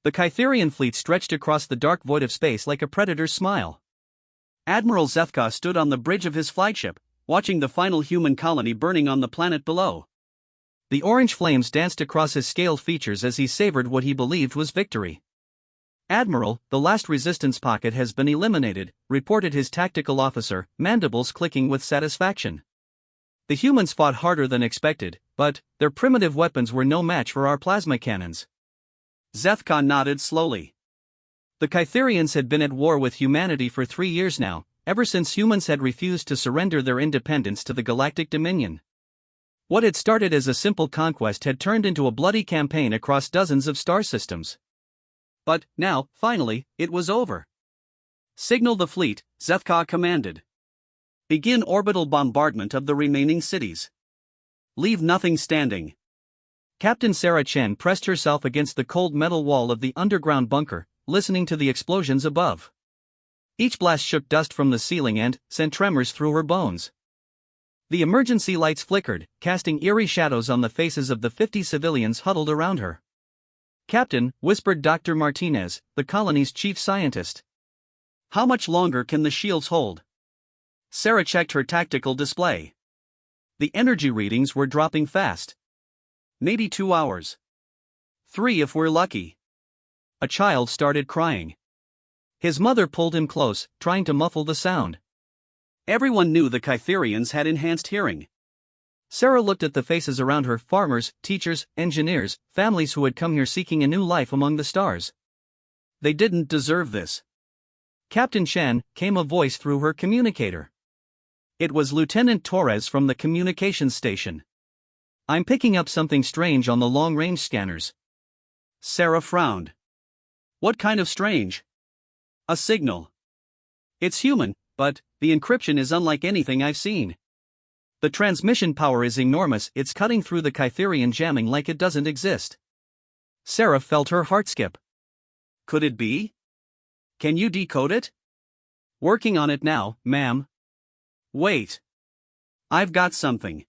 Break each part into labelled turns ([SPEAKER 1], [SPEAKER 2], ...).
[SPEAKER 1] The Kytherian fleet stretched across the dark void of space like a predator's smile. Admiral Zethka stood on the bridge of his flagship, watching the final human colony burning on the planet below. The orange flames danced across his scaled features as he savored what he believed was victory. "Admiral, the last resistance pocket has been eliminated," reported his tactical officer, mandibles clicking with satisfaction. "The humans fought harder than expected, but their primitive weapons were no match for our plasma cannons." Zethka nodded slowly. The Kytherians had been at war with humanity for 3 years now, ever since humans had refused to surrender their independence to the Galactic Dominion. What had started as a simple conquest had turned into a bloody campaign across dozens of star systems. But now, finally, it was over. "Signal the fleet," Zethka commanded. "Begin orbital bombardment of the remaining cities. Leave nothing standing." Captain Sarah Chen pressed herself against the cold metal wall of the underground bunker, listening to the explosions above. Each blast shook dust from the ceiling and sent tremors through her bones. The emergency lights flickered, casting eerie shadows on the faces of the 50 civilians huddled around her. "Captain," whispered Dr. Martinez, the colony's chief scientist. "How much longer can the shields hold?" Sarah checked her tactical display. The energy readings were dropping fast. "Maybe 2 hours. 3 if we're lucky." A child started crying. His mother pulled him close, trying to muffle the sound. Everyone knew the Kytherians had enhanced hearing. Sarah looked at the faces around her: farmers, teachers, engineers, families who had come here seeking a new life among the stars. They didn't deserve this. "Captain Chen," came a voice through her communicator. It was Lieutenant Torres from the communications station. "I'm picking up something strange on the long-range scanners." Sarah frowned. "What kind of strange?" "A signal. It's human, but the encryption is unlike anything I've seen. The transmission power is enormous, it's cutting through the Kytherian jamming like it doesn't exist." Sarah felt her heart skip. "Could it be? Can you decode it?" "Working on it now, ma'am." "Wait. I've got something.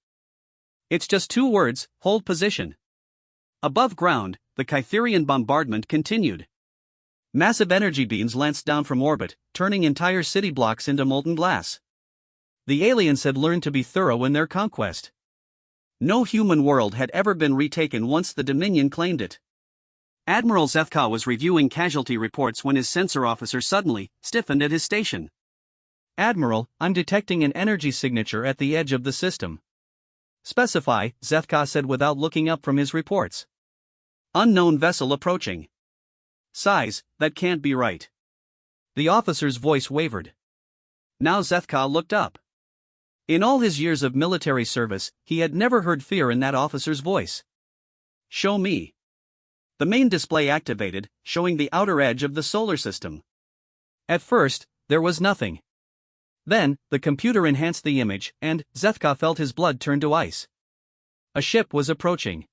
[SPEAKER 1] It's just 2 words, hold position." Above ground, the Kytherian bombardment continued. Massive energy beams lanced down from orbit, turning entire city blocks into molten glass. The aliens had learned to be thorough in their conquest. No human world had ever been retaken once the Dominion claimed it. Admiral Zethka was reviewing casualty reports when his sensor officer suddenly stiffened at his station. "Admiral, I'm detecting an energy signature at the edge of the system." "Specify," Zethka said without looking up from his reports. "Unknown vessel approaching." "Size, that can't be right." The officer's voice wavered. Now Zethka looked up. In all his years of military service, he had never heard fear in that officer's voice. "Show me." The main display activated, showing the outer edge of the solar system. At first, there was nothing. Then, the computer enhanced the image, and Zethka felt his blood turn to ice. A ship was approaching.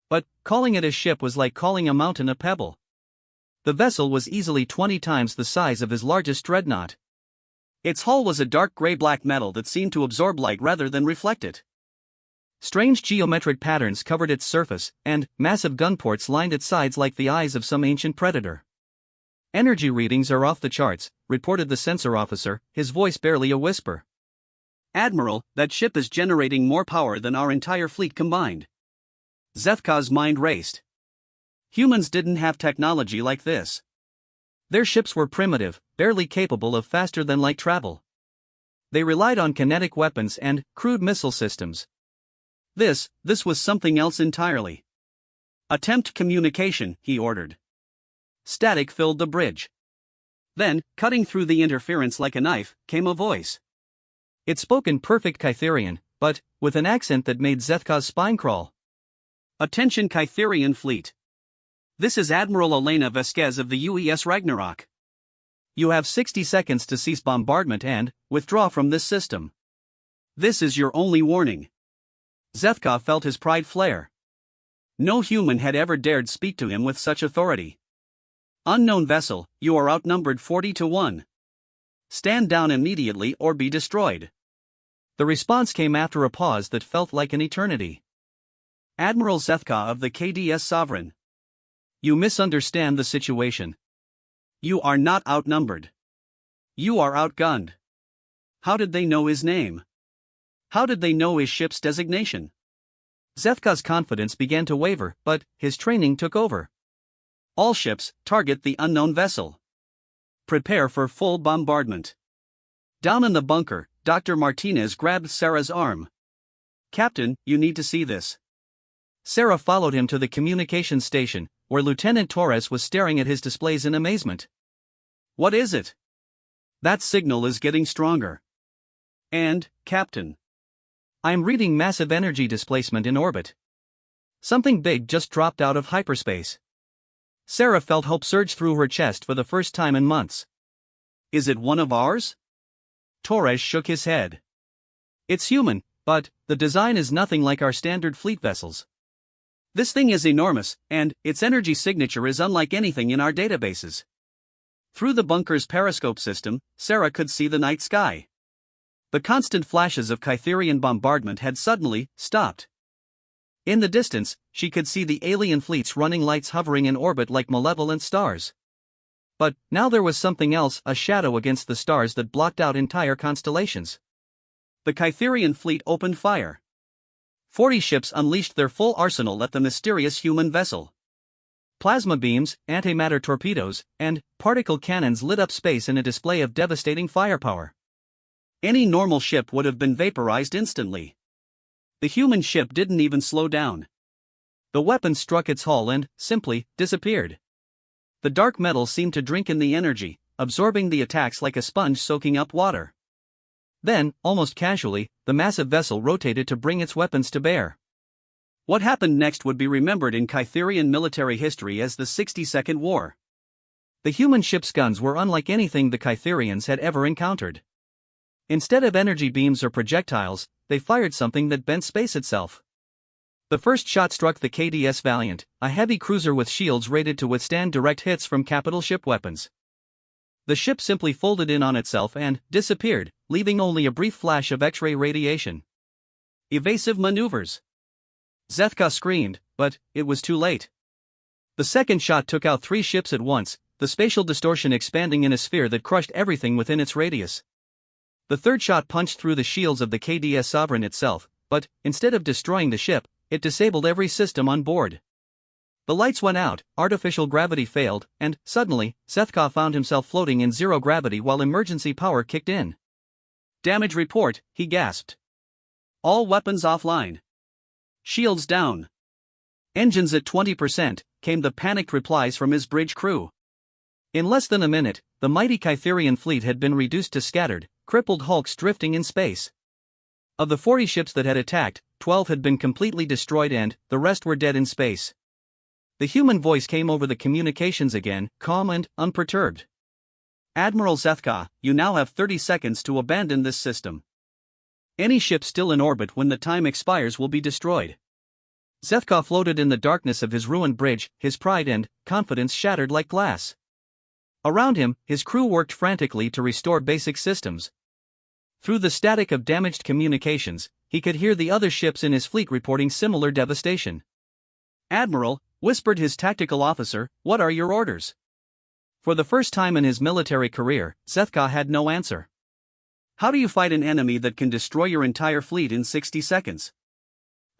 [SPEAKER 1] But calling it a ship was like calling a mountain a pebble. The vessel was easily 20 times the size of his largest dreadnought. Its hull was a dark gray-black metal that seemed to absorb light rather than reflect it. Strange geometric patterns covered its surface, and massive gun ports lined its sides like the eyes of some ancient predator. "Energy readings are off the charts," reported the sensor officer, his voice barely a whisper. "Admiral, that ship is generating more power than our entire fleet combined." Zethka's mind raced. Humans didn't have technology like this. Their ships were primitive, barely capable of faster-than-light travel. They relied on kinetic weapons and crude missile systems. This was something else entirely. "Attempt communication," he ordered. Static filled the bridge. Then, cutting through the interference like a knife, came a voice. It spoke in perfect Kytherian, but with an accent that made Zethka's spine crawl. "Attention Kytherian fleet. This is Admiral Elena Vasquez of the UES Ragnarok. You have 60 seconds to cease bombardment and withdraw from this system. This is your only warning." Zethka felt his pride flare. No human had ever dared speak to him with such authority. "Unknown vessel, you are outnumbered 40-1. Stand down immediately or be destroyed." The response came after a pause that felt like an eternity. "Admiral Zethka of the KDS Sovereign. You misunderstand the situation. You are not outnumbered. You are outgunned. How did they know his name? How did they know his ship's designation? Zethka's confidence began to waver, but his training took over. All ships, target the unknown vessel. Prepare for full bombardment. Down in the bunker, Dr. Martinez grabbed Sarah's arm. Captain, you need to see this. Sarah followed him to the communications station, where Lieutenant Torres was staring at his displays in amazement. What is it? That signal is getting stronger. And, Captain, I'm reading massive energy displacement in orbit. Something big just dropped out of hyperspace. Sarah felt hope surge through her chest for the first time in months. Is it one of ours? Torres shook his head. It's human, but the design is nothing like our standard fleet vessels. This thing is enormous, and its energy signature is unlike anything in our databases. Through the bunker's periscope system, Sarah could see the night sky. The constant flashes of Kytherian bombardment had suddenly stopped. In the distance, she could see the alien fleet's running lights hovering in orbit like malevolent stars. But now there was something else, a shadow against the stars that blocked out entire constellations. The Kytherian fleet opened fire. 40 ships unleashed their full arsenal at the mysterious human vessel. Plasma beams, antimatter torpedoes, and particle cannons lit up space in a display of devastating firepower. Any normal ship would have been vaporized instantly. The human ship didn't even slow down. The weapon struck its hull and, simply, disappeared. The dark metal seemed to drink in the energy, absorbing the attacks like a sponge soaking up water. Then, almost casually, the massive vessel rotated to bring its weapons to bear. What happened next would be remembered in Kytherian military history as the 60-second war. The human ship's guns were unlike anything the Kytherians had ever encountered. Instead of energy beams or projectiles, they fired something that bent space itself. The first shot struck the KDS Valiant, a heavy cruiser with shields rated to withstand direct hits from capital ship weapons. The ship simply folded in on itself and disappeared, leaving only a brief flash of X-ray radiation. Evasive maneuvers. Zethka screamed, but it was too late. The second shot took out 3 ships at once, the spatial distortion expanding in a sphere that crushed everything within its radius. The third shot punched through the shields of the KDS Sovereign itself, but, instead of destroying the ship, it disabled every system on board. The lights went out, artificial gravity failed, and, suddenly, Zethka found himself floating in zero gravity while emergency power kicked in. Damage report, he gasped. All weapons offline. Shields down. Engines at 20%, came the panicked replies from his bridge crew. In less than a minute, the mighty Kytherian fleet had been reduced to scattered, crippled hulks drifting in space. Of the 40 ships that had attacked, 12 had been completely destroyed and the rest were dead in space. The human voice came over the communications again, calm and unperturbed. Admiral Zethka, you now have 30 seconds to abandon this system. Any ship still in orbit when the time expires will be destroyed. Zethka floated in the darkness of his ruined bridge, his pride and confidence shattered like glass. Around him, his crew worked frantically to restore basic systems. Through the static of damaged communications, he could hear the other ships in his fleet reporting similar devastation. Admiral, whispered his tactical officer, what are your orders? For the first time in his military career, Zethka had no answer. How do you fight an enemy that can destroy your entire fleet in 60 seconds?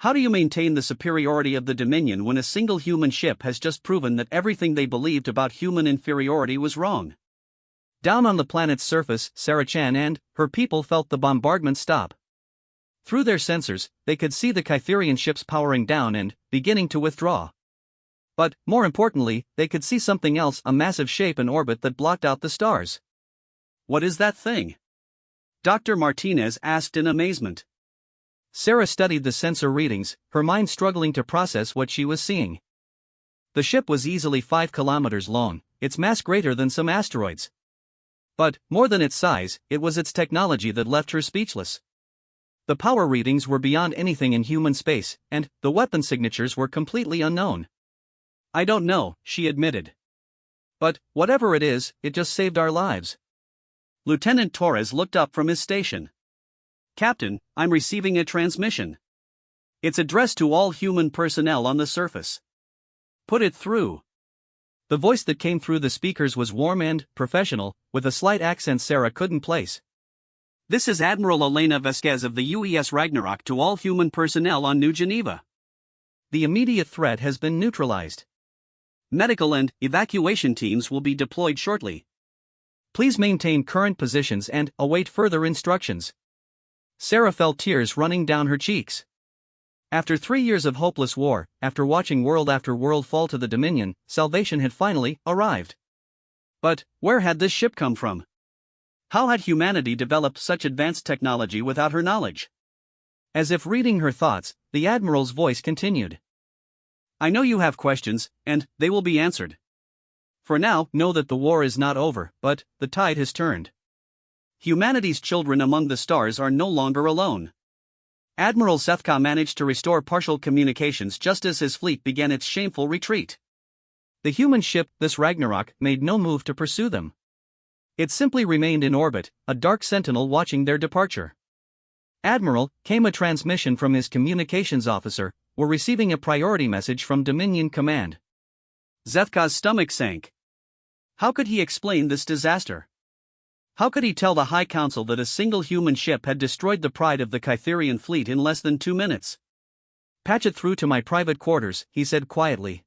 [SPEAKER 1] How do you maintain the superiority of the Dominion when a single human ship has just proven that everything they believed about human inferiority was wrong? Down on the planet's surface, Sarah Chan and her people felt the bombardment stop. Through their sensors, they could see the Kytherian ships powering down and beginning to withdraw. But, more importantly, they could see something else, a massive shape in orbit that blocked out the stars. What is that thing? Dr. Martinez asked in amazement. Sarah studied the sensor readings, her mind struggling to process what she was seeing. The ship was easily 5 kilometers long, its mass greater than some asteroids. But, more than its size, it was its technology that left her speechless. The power readings were beyond anything in human space, and the weapon signatures were completely unknown. I don't know, she admitted. But, whatever it is, it just saved our lives. Lieutenant Torres looked up from his station. Captain, I'm receiving a transmission. It's addressed to all human personnel on the surface. Put it through. The voice that came through the speakers was warm and professional, with a slight accent Sarah couldn't place. This is Admiral Elena Vasquez of the UES Ragnarok to all human personnel on New Geneva. The immediate threat has been neutralized. Medical and evacuation teams will be deployed shortly. Please maintain current positions and await further instructions. Sarah felt tears running down her cheeks. After 3 years of hopeless war, after watching world after world fall to the Dominion, salvation had finally arrived. But where had this ship come from? How had humanity developed such advanced technology without her knowledge? As if reading her thoughts, the Admiral's voice continued. I know you have questions, and they will be answered. For now, know that the war is not over, but the tide has turned. Humanity's children among the stars are no longer alone. Admiral Zethka managed to restore partial communications just as his fleet began its shameful retreat. The human ship, this Ragnarok, made no move to pursue them. It simply remained in orbit, a dark sentinel watching their departure. Admiral, came a transmission from his communications officer, we're receiving a priority message from Dominion Command. Zethka's stomach sank. How could he explain this disaster? How could he tell the High Council that a single human ship had destroyed the pride of the Kytherian fleet in less than 2 minutes? Patch it through to my private quarters, he said quietly.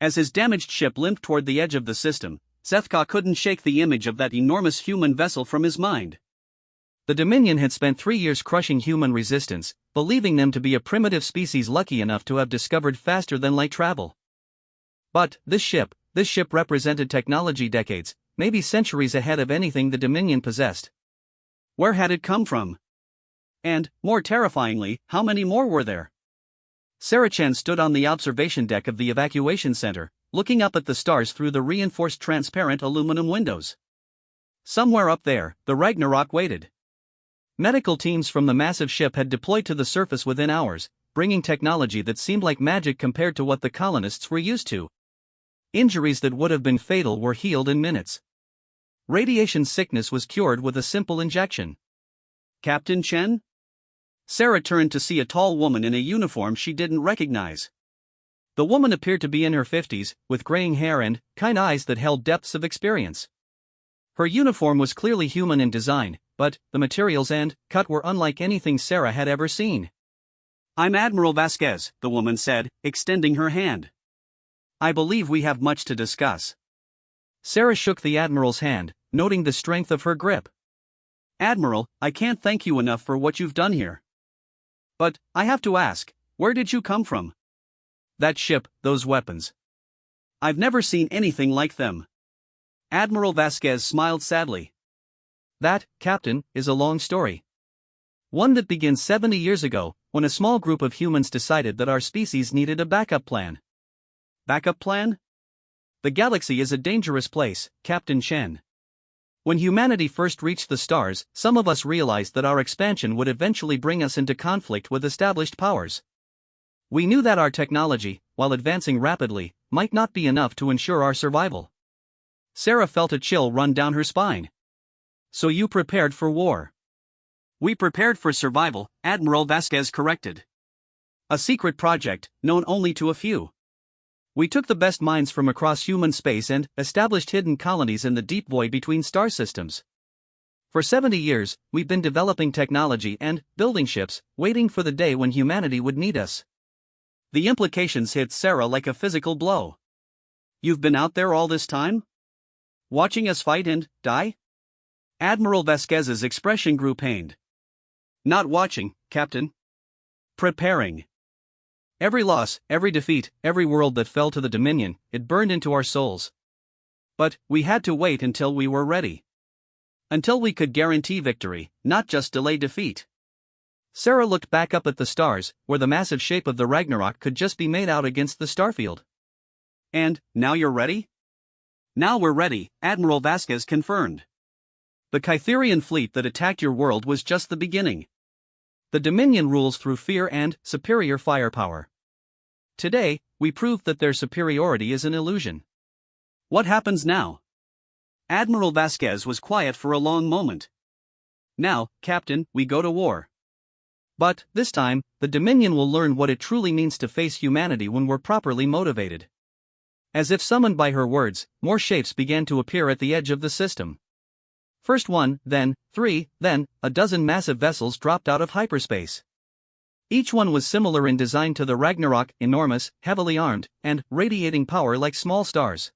[SPEAKER 1] As his damaged ship limped toward the edge of the system, Zethka couldn't shake the image of that enormous human vessel from his mind. The Dominion had spent 3 years crushing human resistance, believing them to be a primitive species lucky enough to have discovered faster than light travel. But this ship represented technology decades, maybe centuries ahead of anything the Dominion possessed. Where had it come from? And, more terrifyingly, how many more were there? Sarah Chen stood on the observation deck of the evacuation center, looking up at the stars through the reinforced transparent aluminum windows. Somewhere up there, the Ragnarok waited. Medical teams from the massive ship had deployed to the surface within hours, bringing technology that seemed like magic compared to what the colonists were used to. Injuries that would have been fatal were healed in minutes. Radiation sickness was cured with a simple injection. Captain Chen? Sarah turned to see a tall woman in a uniform she didn't recognize. The woman appeared to be in her 50s, with graying hair and kind eyes that held depths of experience. Her uniform was clearly human in design, but the materials and cut were unlike anything Sarah had ever seen. I'm Admiral Vasquez, the woman said, extending her hand. I believe we have much to discuss. Sarah shook the Admiral's hand, noting the strength of her grip. Admiral, I can't thank you enough for what you've done here. But, I have to ask, where did you come from? That ship, those weapons. I've never seen anything like them. Admiral Vasquez smiled sadly. That, Captain, is a long story. One that begins 70 years ago, when a small group of humans decided that our species needed a backup plan. Backup plan? The galaxy is a dangerous place, Captain Chen. When humanity first reached the stars, some of us realized that our expansion would eventually bring us into conflict with established powers. We knew that our technology, while advancing rapidly, might not be enough to ensure our survival. Sarah felt a chill run down her spine. So you prepared for war? We prepared for survival, Admiral Vasquez corrected. A secret project, known only to a few. We took the best minds from across human space and established hidden colonies in the deep void between star systems. For 70 years, we've been developing technology and building ships, waiting for the day when humanity would need us. The implications hit Sarah like a physical blow. You've been out there all this time? Watching us fight and die? Admiral Vasquez's expression grew pained. Not watching, Captain. Preparing. Every loss, every defeat, every world that fell to the Dominion, it burned into our souls. But we had to wait until we were ready. Until we could guarantee victory, not just delay defeat. Sarah looked back up at the stars, where the massive shape of the Ragnarok could just be made out against the starfield. And, now you're ready? Now we're ready, Admiral Vasquez confirmed. The Kytherian fleet that attacked your world was just the beginning. The Dominion rules through fear and superior firepower. Today, we proved that their superiority is an illusion. What happens now? Admiral Vasquez was quiet for a long moment. Now, Captain, we go to war. But, this time, the Dominion will learn what it truly means to face humanity when we're properly motivated. As if summoned by her words, more shapes began to appear at the edge of the system. First one, then 3, then a dozen massive vessels dropped out of hyperspace. Each one was similar in design to the Ragnarok, enormous, heavily armed, and radiating power like small stars.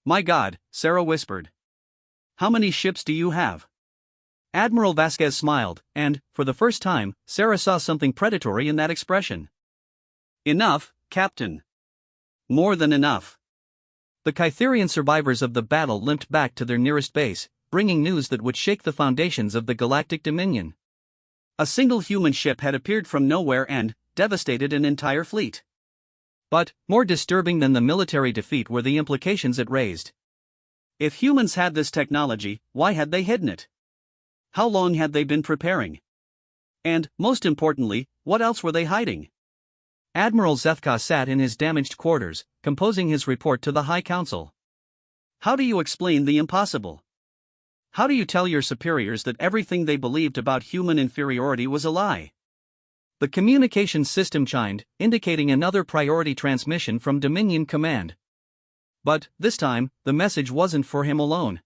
[SPEAKER 1] "My God," Sarah whispered. "How many ships do you have?" Admiral Vasquez smiled, and, for the first time, Sarah saw something predatory in that expression. "Enough, Captain. More than enough." The Kytherian survivors of the battle limped back to their nearest base, bringing news that would shake the foundations of the Galactic Dominion. A single human ship had appeared from nowhere and devastated an entire fleet. But, more disturbing than the military defeat were the implications it raised. If humans had this technology, why had they hidden it? How long had they been preparing? And, most importantly, what else were they hiding? Admiral Zethka sat in his damaged quarters, composing his report to the High Council. How do you explain the impossible? How do you tell your superiors that everything they believed about human inferiority was a lie? The communications system chimed, indicating another priority transmission from Dominion Command. But, this time, the message wasn't for him alone.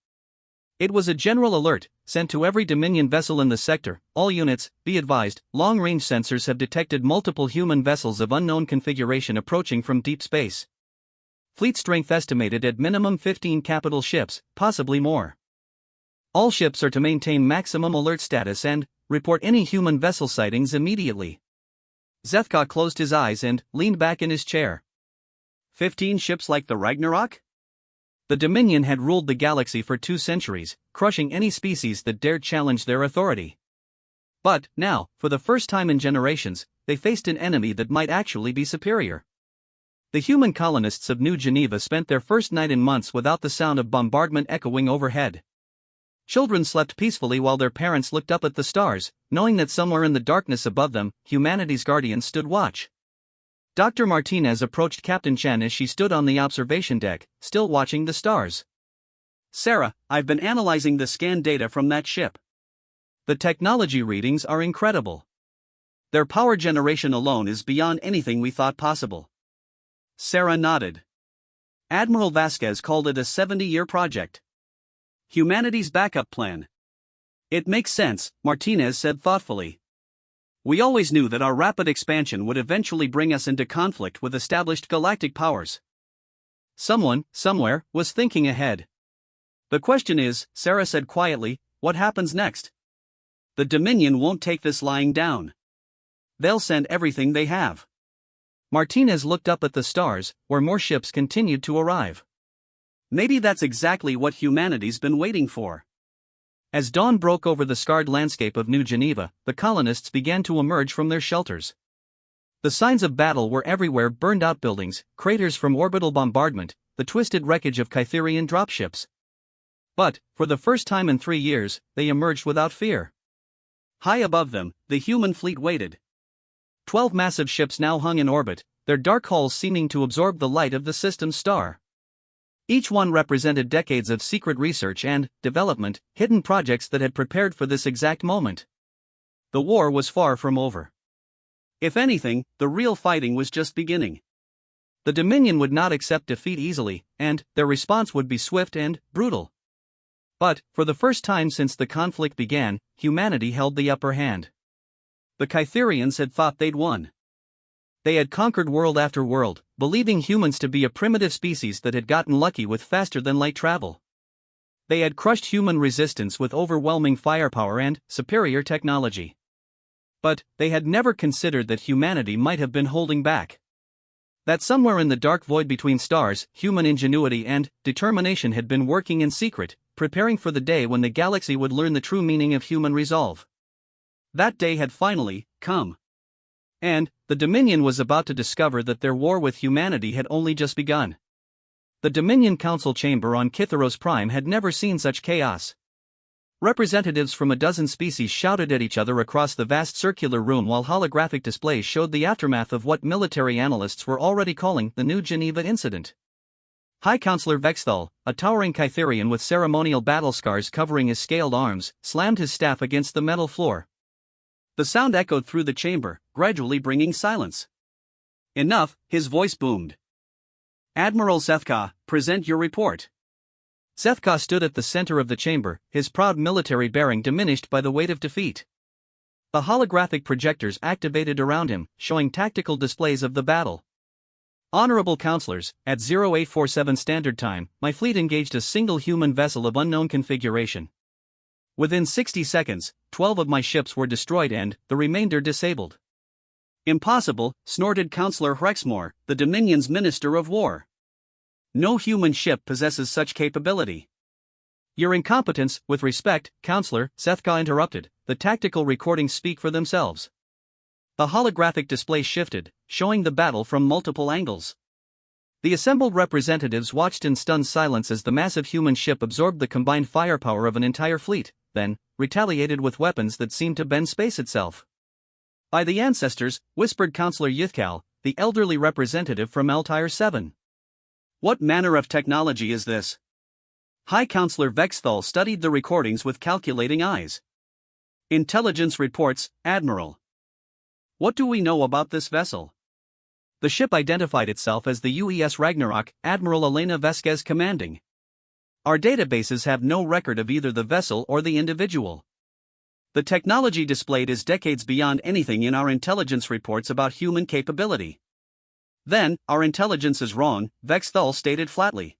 [SPEAKER 1] It was a general alert, sent to every Dominion vessel in the sector. "All units, be advised, long-range sensors have detected multiple human vessels of unknown configuration approaching from deep space. Fleet strength estimated at minimum 15 capital ships, possibly more. All ships are to maintain maximum alert status and report any human vessel sightings immediately." Zethka closed his eyes and leaned back in his chair. 15 ships like the Ragnarok? The Dominion had ruled the galaxy for 2 centuries, crushing any species that dared challenge their authority. But, now, for the first time in generations, they faced an enemy that might actually be superior. The human colonists of New Geneva spent their first night in months without the sound of bombardment echoing overhead. Children slept peacefully while their parents looked up at the stars, knowing that somewhere in the darkness above them, humanity's guardians stood watch. Dr. Martinez approached Captain Chen as she stood on the observation deck, still watching the stars. "Sarah, I've been analyzing the scan data from that ship. The technology readings are incredible. Their power generation alone is beyond anything we thought possible." Sarah nodded. Admiral Vasquez called it a 70-year project. Humanity's backup plan. "It makes sense," Martinez said thoughtfully. "We always knew that our rapid expansion would eventually bring us into conflict with established galactic powers." Someone, somewhere, was thinking ahead. "The question is," Sarah said quietly, "what happens next? The Dominion won't take this lying down. They'll send everything they have." Martinez looked up at the stars, where more ships continued to arrive. "Maybe that's exactly what humanity's been waiting for." As dawn broke over the scarred landscape of New Geneva, the colonists began to emerge from their shelters. The signs of battle were everywhere: burned-out buildings, craters from orbital bombardment, the twisted wreckage of Kytherian dropships. But, for the first time in 3 years, they emerged without fear. High above them, the human fleet waited. 12 massive ships now hung in orbit, their dark hulls seeming to absorb the light of the system's star. Each one represented decades of secret research and development, hidden projects that had prepared for this exact moment. The war was far from over. If anything, the real fighting was just beginning. The Dominion would not accept defeat easily, and their response would be swift and brutal. But, for the first time since the conflict began, humanity held the upper hand. The Kytherians had thought they'd won. They had conquered world after world, believing humans to be a primitive species that had gotten lucky with faster-than-light travel. They had crushed human resistance with overwhelming firepower and superior technology. But, they had never considered that humanity might have been holding back. That somewhere in the dark void between stars, human ingenuity and determination had been working in secret, preparing for the day when the galaxy would learn the true meaning of human resolve. That day had finally come. And, the Dominion was about to discover that their war with humanity had only just begun. The Dominion Council chamber on Kitharos Prime had never seen such chaos. Representatives from a dozen species shouted at each other across the vast circular room while holographic displays showed the aftermath of what military analysts were already calling the New Geneva Incident. High Counselor Vexthal, a towering Kytherian with ceremonial battle scars covering his scaled arms, slammed his staff against the metal floor. The sound echoed through the chamber, gradually bringing silence. "Enough," his voice boomed. Admiral Zethka, present your report. Zethka stood at the center of the chamber, his proud military bearing diminished by the weight of defeat. The holographic projectors activated around him, showing tactical displays of the battle. Honorable counselors, at 0847 Standard Time, my fleet engaged a single human vessel of unknown configuration. Within 60 seconds, 12 of my ships were destroyed and the remainder disabled. Impossible, snorted Counselor Hrexmore, the Dominion's Minister of War. No human ship possesses such capability. Your incompetence, with respect, Counselor, Zethka interrupted, the tactical recordings speak for themselves. The holographic display shifted, showing the battle from multiple angles. The assembled representatives watched in stunned silence as the massive human ship absorbed the combined firepower of an entire fleet, then retaliated with weapons that seemed to bend space itself. By the ancestors, whispered Counselor Yithkal, the elderly representative from Altair 7. What manner of technology is this? High Counselor Vexthal studied the recordings with calculating eyes. Intelligence reports, Admiral. What do we know about this vessel? The ship identified itself as the UES Ragnarok, Admiral Elena Vasquez commanding. Our databases have no record of either the vessel or the individual. The technology displayed is decades beyond anything in our intelligence reports about human capability. Then, our intelligence is wrong, Vexthal stated flatly.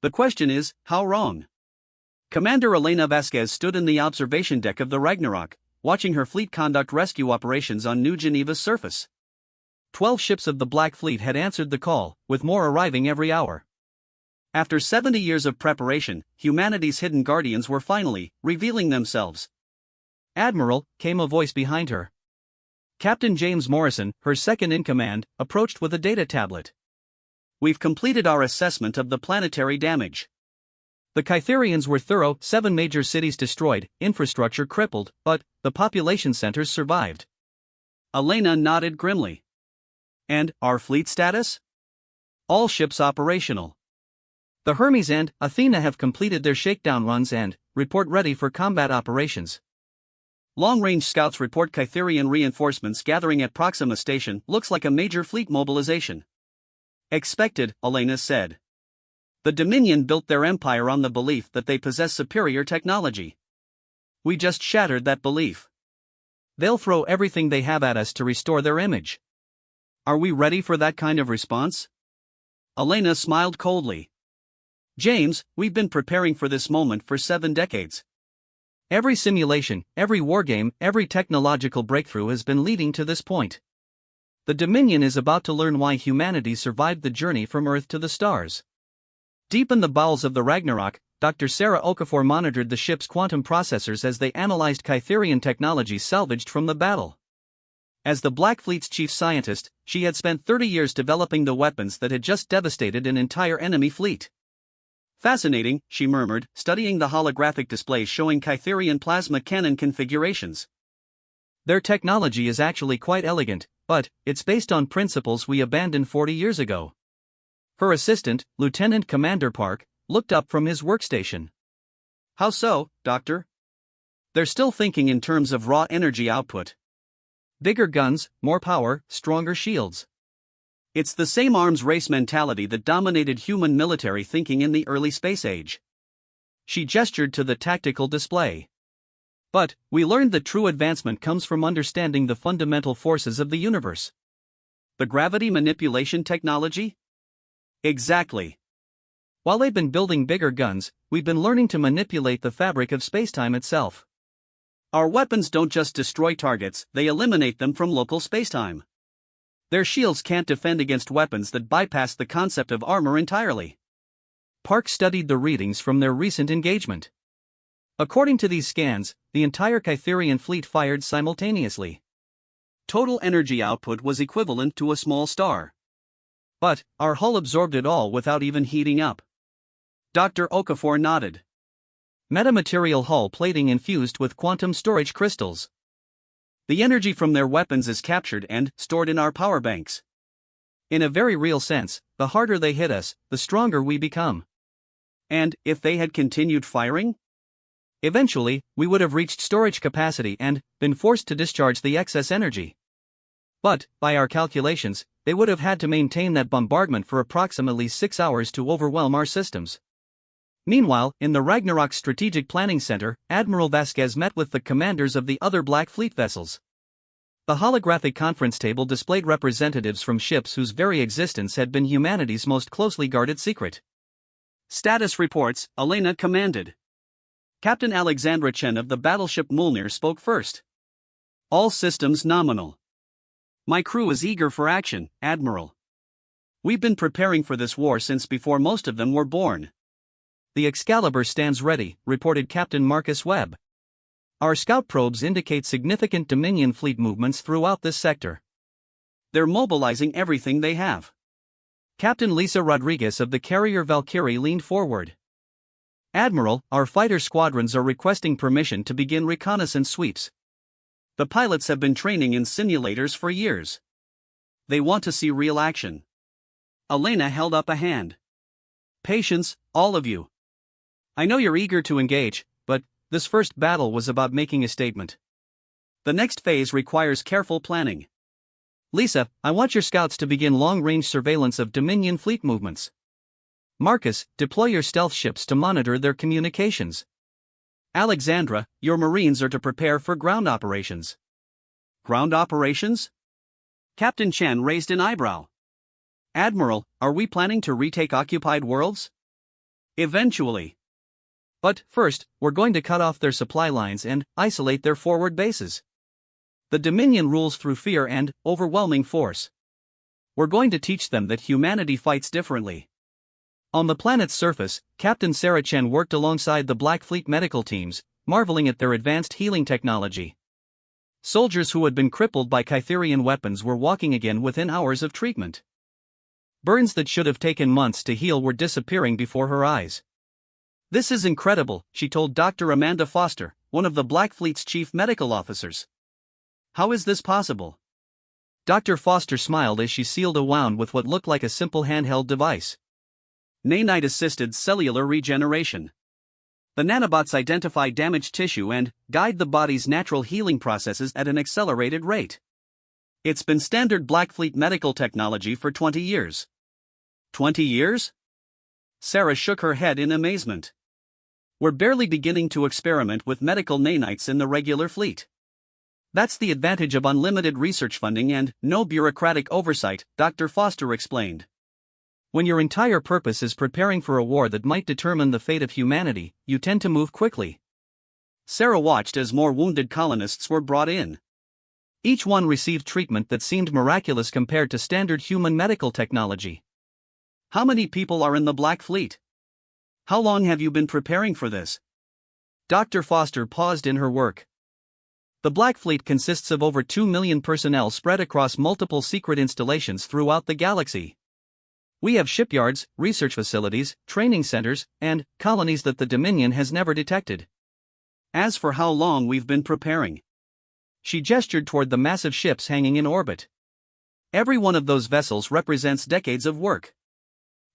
[SPEAKER 1] The question is, how wrong? Commander Elena Vasquez stood in the observation deck of the Ragnarok, watching her fleet conduct rescue operations on New Geneva's surface. 12 ships of the Black Fleet had answered the call, with more arriving every hour. After 70 years of preparation, humanity's hidden guardians were finally revealing themselves. Admiral, came a voice behind her. Captain James Morrison, her second-in-command, approached with a data tablet. We've completed our assessment of the planetary damage. The Kytherians were thorough, 7 major cities destroyed, infrastructure crippled, but the population centers survived. Elena nodded grimly. And our fleet status? All ships operational. The Hermes and Athena have completed their shakedown runs and report ready for combat operations. Long-range scouts report Kytherian reinforcements gathering at Proxima Station. Looks like a major fleet mobilization. Expected, Elena said. The Dominion built their empire on the belief that they possess superior technology. We just shattered that belief. They'll throw everything they have at us to restore their image. Are we ready for that kind of response? Elena smiled coldly. James, we've been preparing for this moment for 7 decades. Every simulation, every wargame, every technological breakthrough has been leading to this point. The Dominion is about to learn why humanity survived the journey from Earth to the stars. Deep in the bowels of the Ragnarok, Dr. Sarah Okafor monitored the ship's quantum processors as they analyzed Kytherian technology salvaged from the battle. As the Black Fleet's chief scientist, she had spent 30 years developing the weapons that had just devastated an entire enemy fleet. Fascinating, she murmured, studying the holographic displays showing Kytherian plasma cannon configurations. Their technology is actually quite elegant, but it's based on principles we abandoned 40 years ago. Her assistant, Lieutenant Commander Park, looked up from his workstation. How so, Doctor? They're still thinking in terms of raw energy output. Bigger guns, more power, stronger shields. It's the same arms race mentality that dominated human military thinking in the early space age. She gestured to the tactical display. But, we learned that true advancement comes from understanding the fundamental forces of the universe. The gravity manipulation technology? Exactly. While they've been building bigger guns, we've been learning to manipulate the fabric of spacetime itself. Our weapons don't just destroy targets, they eliminate them from local spacetime. Their shields can't defend against weapons that bypass the concept of armor entirely. Park studied the readings from their recent engagement. According to these scans, the entire Kytherian fleet fired simultaneously. Total energy output was equivalent to a small star. But, our hull absorbed it all without even heating up. Dr. Okafor nodded. Metamaterial hull plating infused with quantum storage crystals. The energy from their weapons is captured and stored in our power banks. In a very real sense, the harder they hit us, the stronger we become. And, if they had continued firing? Eventually, we would have reached storage capacity and been forced to discharge the excess energy. But, by our calculations, they would have had to maintain that bombardment for approximately 6 hours to overwhelm our systems. Meanwhile, in the Ragnarok Strategic Planning Center, Admiral Vasquez met with the commanders of the other Black Fleet vessels. The holographic conference table displayed representatives from ships whose very existence had been humanity's most closely guarded secret. Status reports, Elena commanded. Captain Alexandra Chen of the battleship Mjolnir spoke first. All systems nominal. My crew is eager for action, Admiral. We've been preparing for this war since before most of them were born. The Excalibur stands ready, reported Captain Marcus Webb. Our scout probes indicate significant Dominion fleet movements throughout this sector. They're mobilizing everything they have. Captain Lisa Rodriguez of the carrier Valkyrie leaned forward. Admiral, our fighter squadrons are requesting permission to begin reconnaissance sweeps. The pilots have been training in simulators for years. They want to see real action. Elena held up a hand. Patience, all of you. I know you're eager to engage, but this first battle was about making a statement. The next phase requires careful planning. Lisa, I want your scouts to begin long-range surveillance of Dominion fleet movements. Marcus, deploy your stealth ships to monitor their communications. Alexandra, your Marines are to prepare for ground operations. Ground operations? Captain Chen raised an eyebrow. Admiral, are we planning to retake occupied worlds? Eventually. But first, we're going to cut off their supply lines and isolate their forward bases. The Dominion rules through fear and overwhelming force. We're going to teach them that humanity fights differently. On the planet's surface, Captain Sarah Chen worked alongside the Black Fleet medical teams, marveling at their advanced healing technology. Soldiers who had been crippled by Kytherian weapons were walking again within hours of treatment. Burns that should have taken months to heal were disappearing before her eyes. This is incredible, she told Dr. Amanda Foster, one of the Black Fleet's chief medical officers. How is this possible? Dr. Foster smiled as she sealed a wound with what looked like a simple handheld device. Nanite-assisted cellular regeneration. The nanobots identify damaged tissue and guide the body's natural healing processes at an accelerated rate. It's been standard Black Fleet medical technology for 20 years. 20 years? Sarah shook her head in amazement. We're barely beginning to experiment with medical nanites in the regular fleet. That's the advantage of unlimited research funding and no bureaucratic oversight, Dr. Foster explained. When your entire purpose is preparing for a war that might determine the fate of humanity, you tend to move quickly. Sarah watched as more wounded colonists were brought in. Each one received treatment that seemed miraculous compared to standard human medical technology. How many people are in the Black Fleet? How long have you been preparing for this? Dr. Foster paused in her work. The Black Fleet consists of over 2 million personnel spread across multiple secret installations throughout the galaxy. We have shipyards, research facilities, training centers, and colonies that the Dominion has never detected. As for how long we've been preparing, she gestured toward the massive ships hanging in orbit. Every one of those vessels represents decades of work.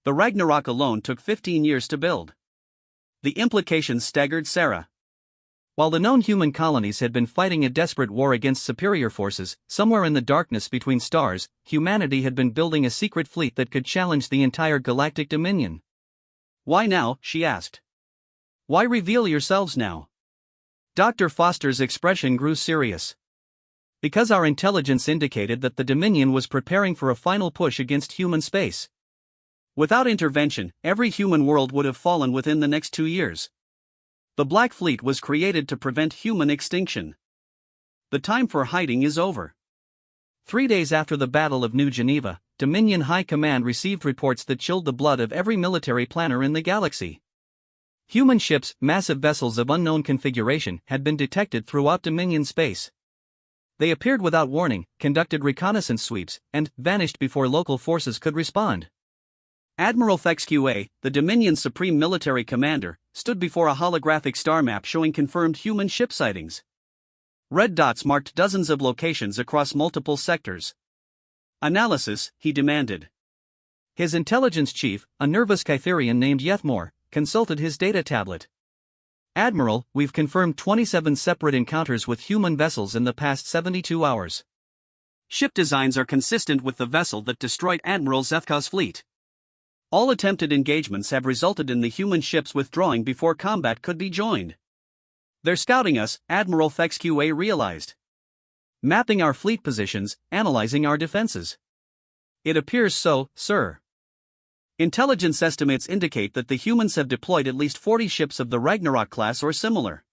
[SPEAKER 1] The Ragnarok alone took 15 years to build. The implications staggered Sarah. While the known human colonies had been fighting a desperate war against superior forces, somewhere in the darkness between stars, humanity had been building a secret fleet that could challenge the entire galactic dominion. Why now? She asked. Why reveal yourselves now? Dr. Foster's expression grew serious. Because our intelligence indicated that the Dominion was preparing for a final push against human space. Without intervention, every human world would have fallen within the next 2 years. The Black Fleet was created to prevent human extinction. The time for hiding is over. 3 days after the Battle of New Geneva, Dominion High Command received reports that chilled the blood of every military planner in the galaxy. Human ships, massive vessels of unknown configuration, had been detected throughout Dominion space. They appeared without warning, conducted reconnaissance sweeps, and vanished before local forces could respond. Admiral Thexqa, the Dominion's supreme military commander, stood before a holographic star map showing confirmed human ship sightings. Red dots marked dozens of locations across multiple sectors. Analysis, he demanded. His intelligence chief, a nervous Kytherian named Yethmor, consulted his data tablet. Admiral, we've confirmed 27 separate encounters with human vessels in the past 72 hours. Ship designs are consistent with the vessel that destroyed Admiral Zethka's fleet. All attempted engagements have resulted in the human ships withdrawing before combat could be joined. They're scouting us, Admiral FXQA realized. Mapping our fleet positions, analyzing our defenses. It appears so, sir. Intelligence estimates indicate that the humans have deployed at least 40 ships of the Ragnarok class or similar.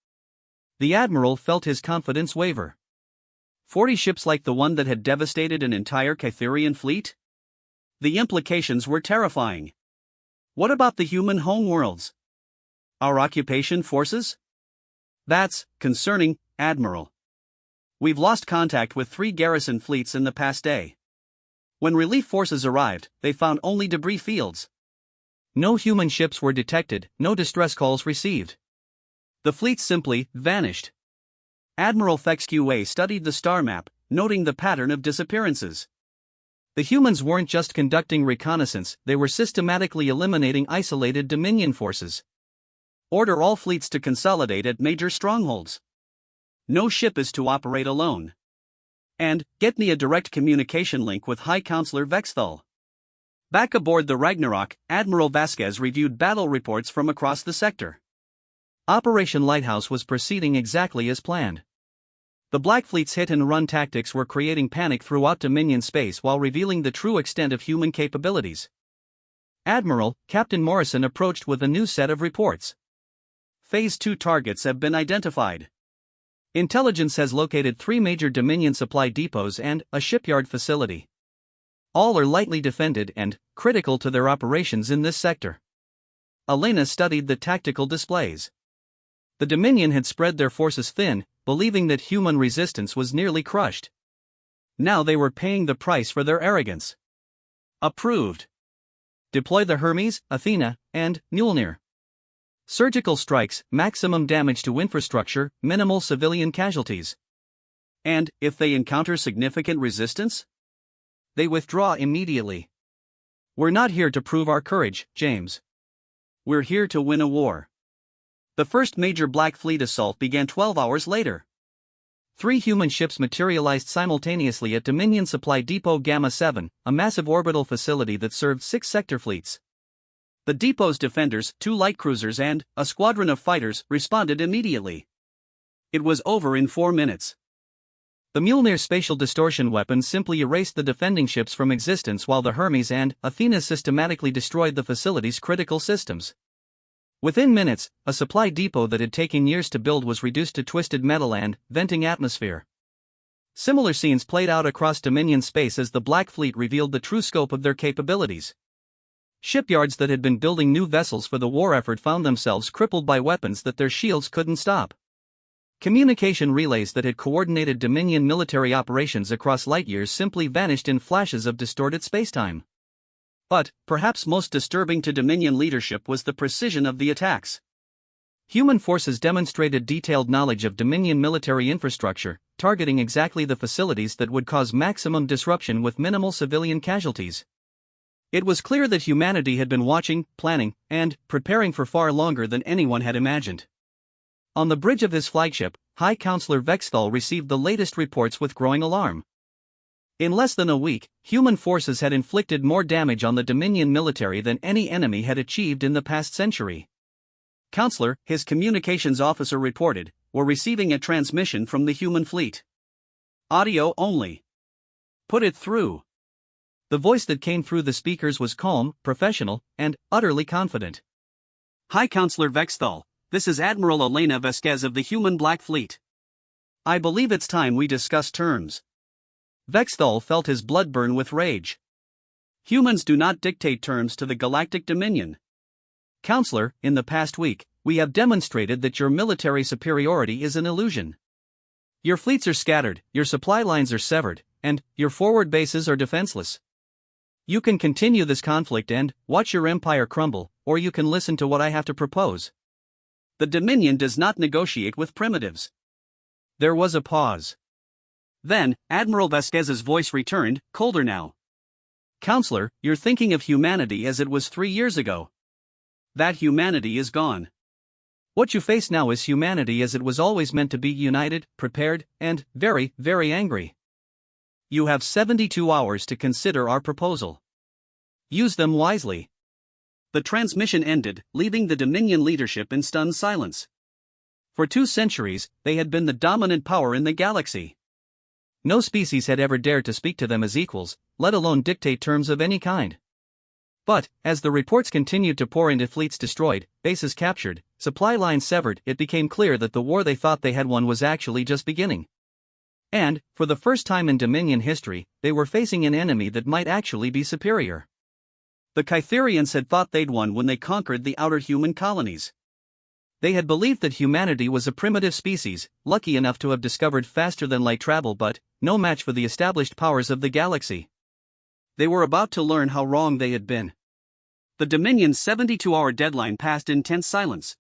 [SPEAKER 1] The Admiral felt his confidence waver. 40 ships like the one that had devastated an entire Catherian fleet? The implications were terrifying. What about the human homeworlds? Our occupation forces? That's concerning, Admiral. We've lost contact with 3 garrison fleets in the past day. When relief forces arrived, they found only debris fields. No human ships were detected, no distress calls received. The fleet simply vanished. Admiral FXQA studied the star map, noting the pattern of disappearances. The humans weren't just conducting reconnaissance, they were systematically eliminating isolated Dominion forces. Order all fleets to consolidate at major strongholds. No ship is to operate alone. And, get me a direct communication link with High Counselor Vexthal. Back aboard the Ragnarok, Admiral Vasquez reviewed battle reports from across the sector. Operation Lighthouse was proceeding exactly as planned. The Black Fleet's hit-and-run tactics were creating panic throughout Dominion space while revealing the true extent of human capabilities. Admiral, Captain Morrison approached with a new set of reports. Phase 2 targets have been identified. Intelligence has located 3 major Dominion supply depots and a shipyard facility. All are lightly defended and critical to their operations in this sector. Elena studied the tactical displays. The Dominion had spread their forces thin, believing that human resistance was nearly crushed. Now they were paying the price for their arrogance. Approved. Deploy the Hermes, Athena, and Mjolnir. Surgical strikes, maximum damage to infrastructure, minimal civilian casualties. And, if they encounter significant resistance? They withdraw immediately. We're not here to prove our courage, James. We're here to win a war. The first major Black Fleet assault began 12 hours later. 3 human ships materialized simultaneously at Dominion Supply Depot Gamma 7, a massive orbital facility that served 6 sector fleets. The depot's defenders, 2 light cruisers and a squadron of fighters, responded immediately. It was over in 4 minutes. The Mjolnir spatial distortion weapon simply erased the defending ships from existence while the Hermes and Athena systematically destroyed the facility's critical systems. Within minutes, a supply depot that had taken years to build was reduced to twisted metal and venting atmosphere. Similar scenes played out across Dominion space as the Black Fleet revealed the true scope of their capabilities. Shipyards that had been building new vessels for the war effort found themselves crippled by weapons that their shields couldn't stop. Communication relays that had coordinated Dominion military operations across light years simply vanished in flashes of distorted spacetime. But, perhaps most disturbing to Dominion leadership was the precision of the attacks. Human forces demonstrated detailed knowledge of Dominion military infrastructure, targeting exactly the facilities that would cause maximum disruption with minimal civilian casualties. It was clear that humanity had been watching, planning, and preparing for far longer than anyone had imagined. On the bridge of his flagship, High Counselor Vexthal received the latest reports with growing alarm. In less than a week, human forces had inflicted more damage on the Dominion military than any enemy had achieved in the past century. Counselor, his communications officer reported, were receiving a transmission from the human fleet. Audio only. Put it through. The voice that came through the speakers was calm, professional, and utterly confident. High Counselor Vexthal, this is Admiral Elena Vasquez of the Human Black Fleet. I believe it's time we discuss terms. Vexthal felt his blood burn with rage. Humans do not dictate terms to the Galactic Dominion. Counselor, in the past week, we have demonstrated that your military superiority is an illusion. Your fleets are scattered, your supply lines are severed, and your forward bases are defenseless. You can continue this conflict and watch your empire crumble, or you can listen to what I have to propose. The Dominion does not negotiate with primitives. There was a pause. Then, Admiral Vasquez's voice returned, colder now. Counselor, you're thinking of humanity as it was 3 years ago. That humanity is gone. What you face now is humanity as it was always meant to be: united, prepared, and very, very angry. You have 72 hours to consider our proposal. Use them wisely. The transmission ended, leaving the Dominion leadership in stunned silence. For 2 centuries, they had been the dominant power in the galaxy. No species had ever dared to speak to them as equals, let alone dictate terms of any kind. But, as the reports continued to pour into fleets destroyed, bases captured, supply lines severed, it became clear that the war they thought they had won was actually just beginning. And, for the first time in Dominion history, they were facing an enemy that might actually be superior. The Kytherians had thought they'd won when they conquered the outer human colonies. They had believed that humanity was a primitive species, lucky enough to have discovered faster-than-light travel but no match for the established powers of the galaxy. They were about to learn how wrong they had been. The Dominion's 72-hour deadline passed in tense silence.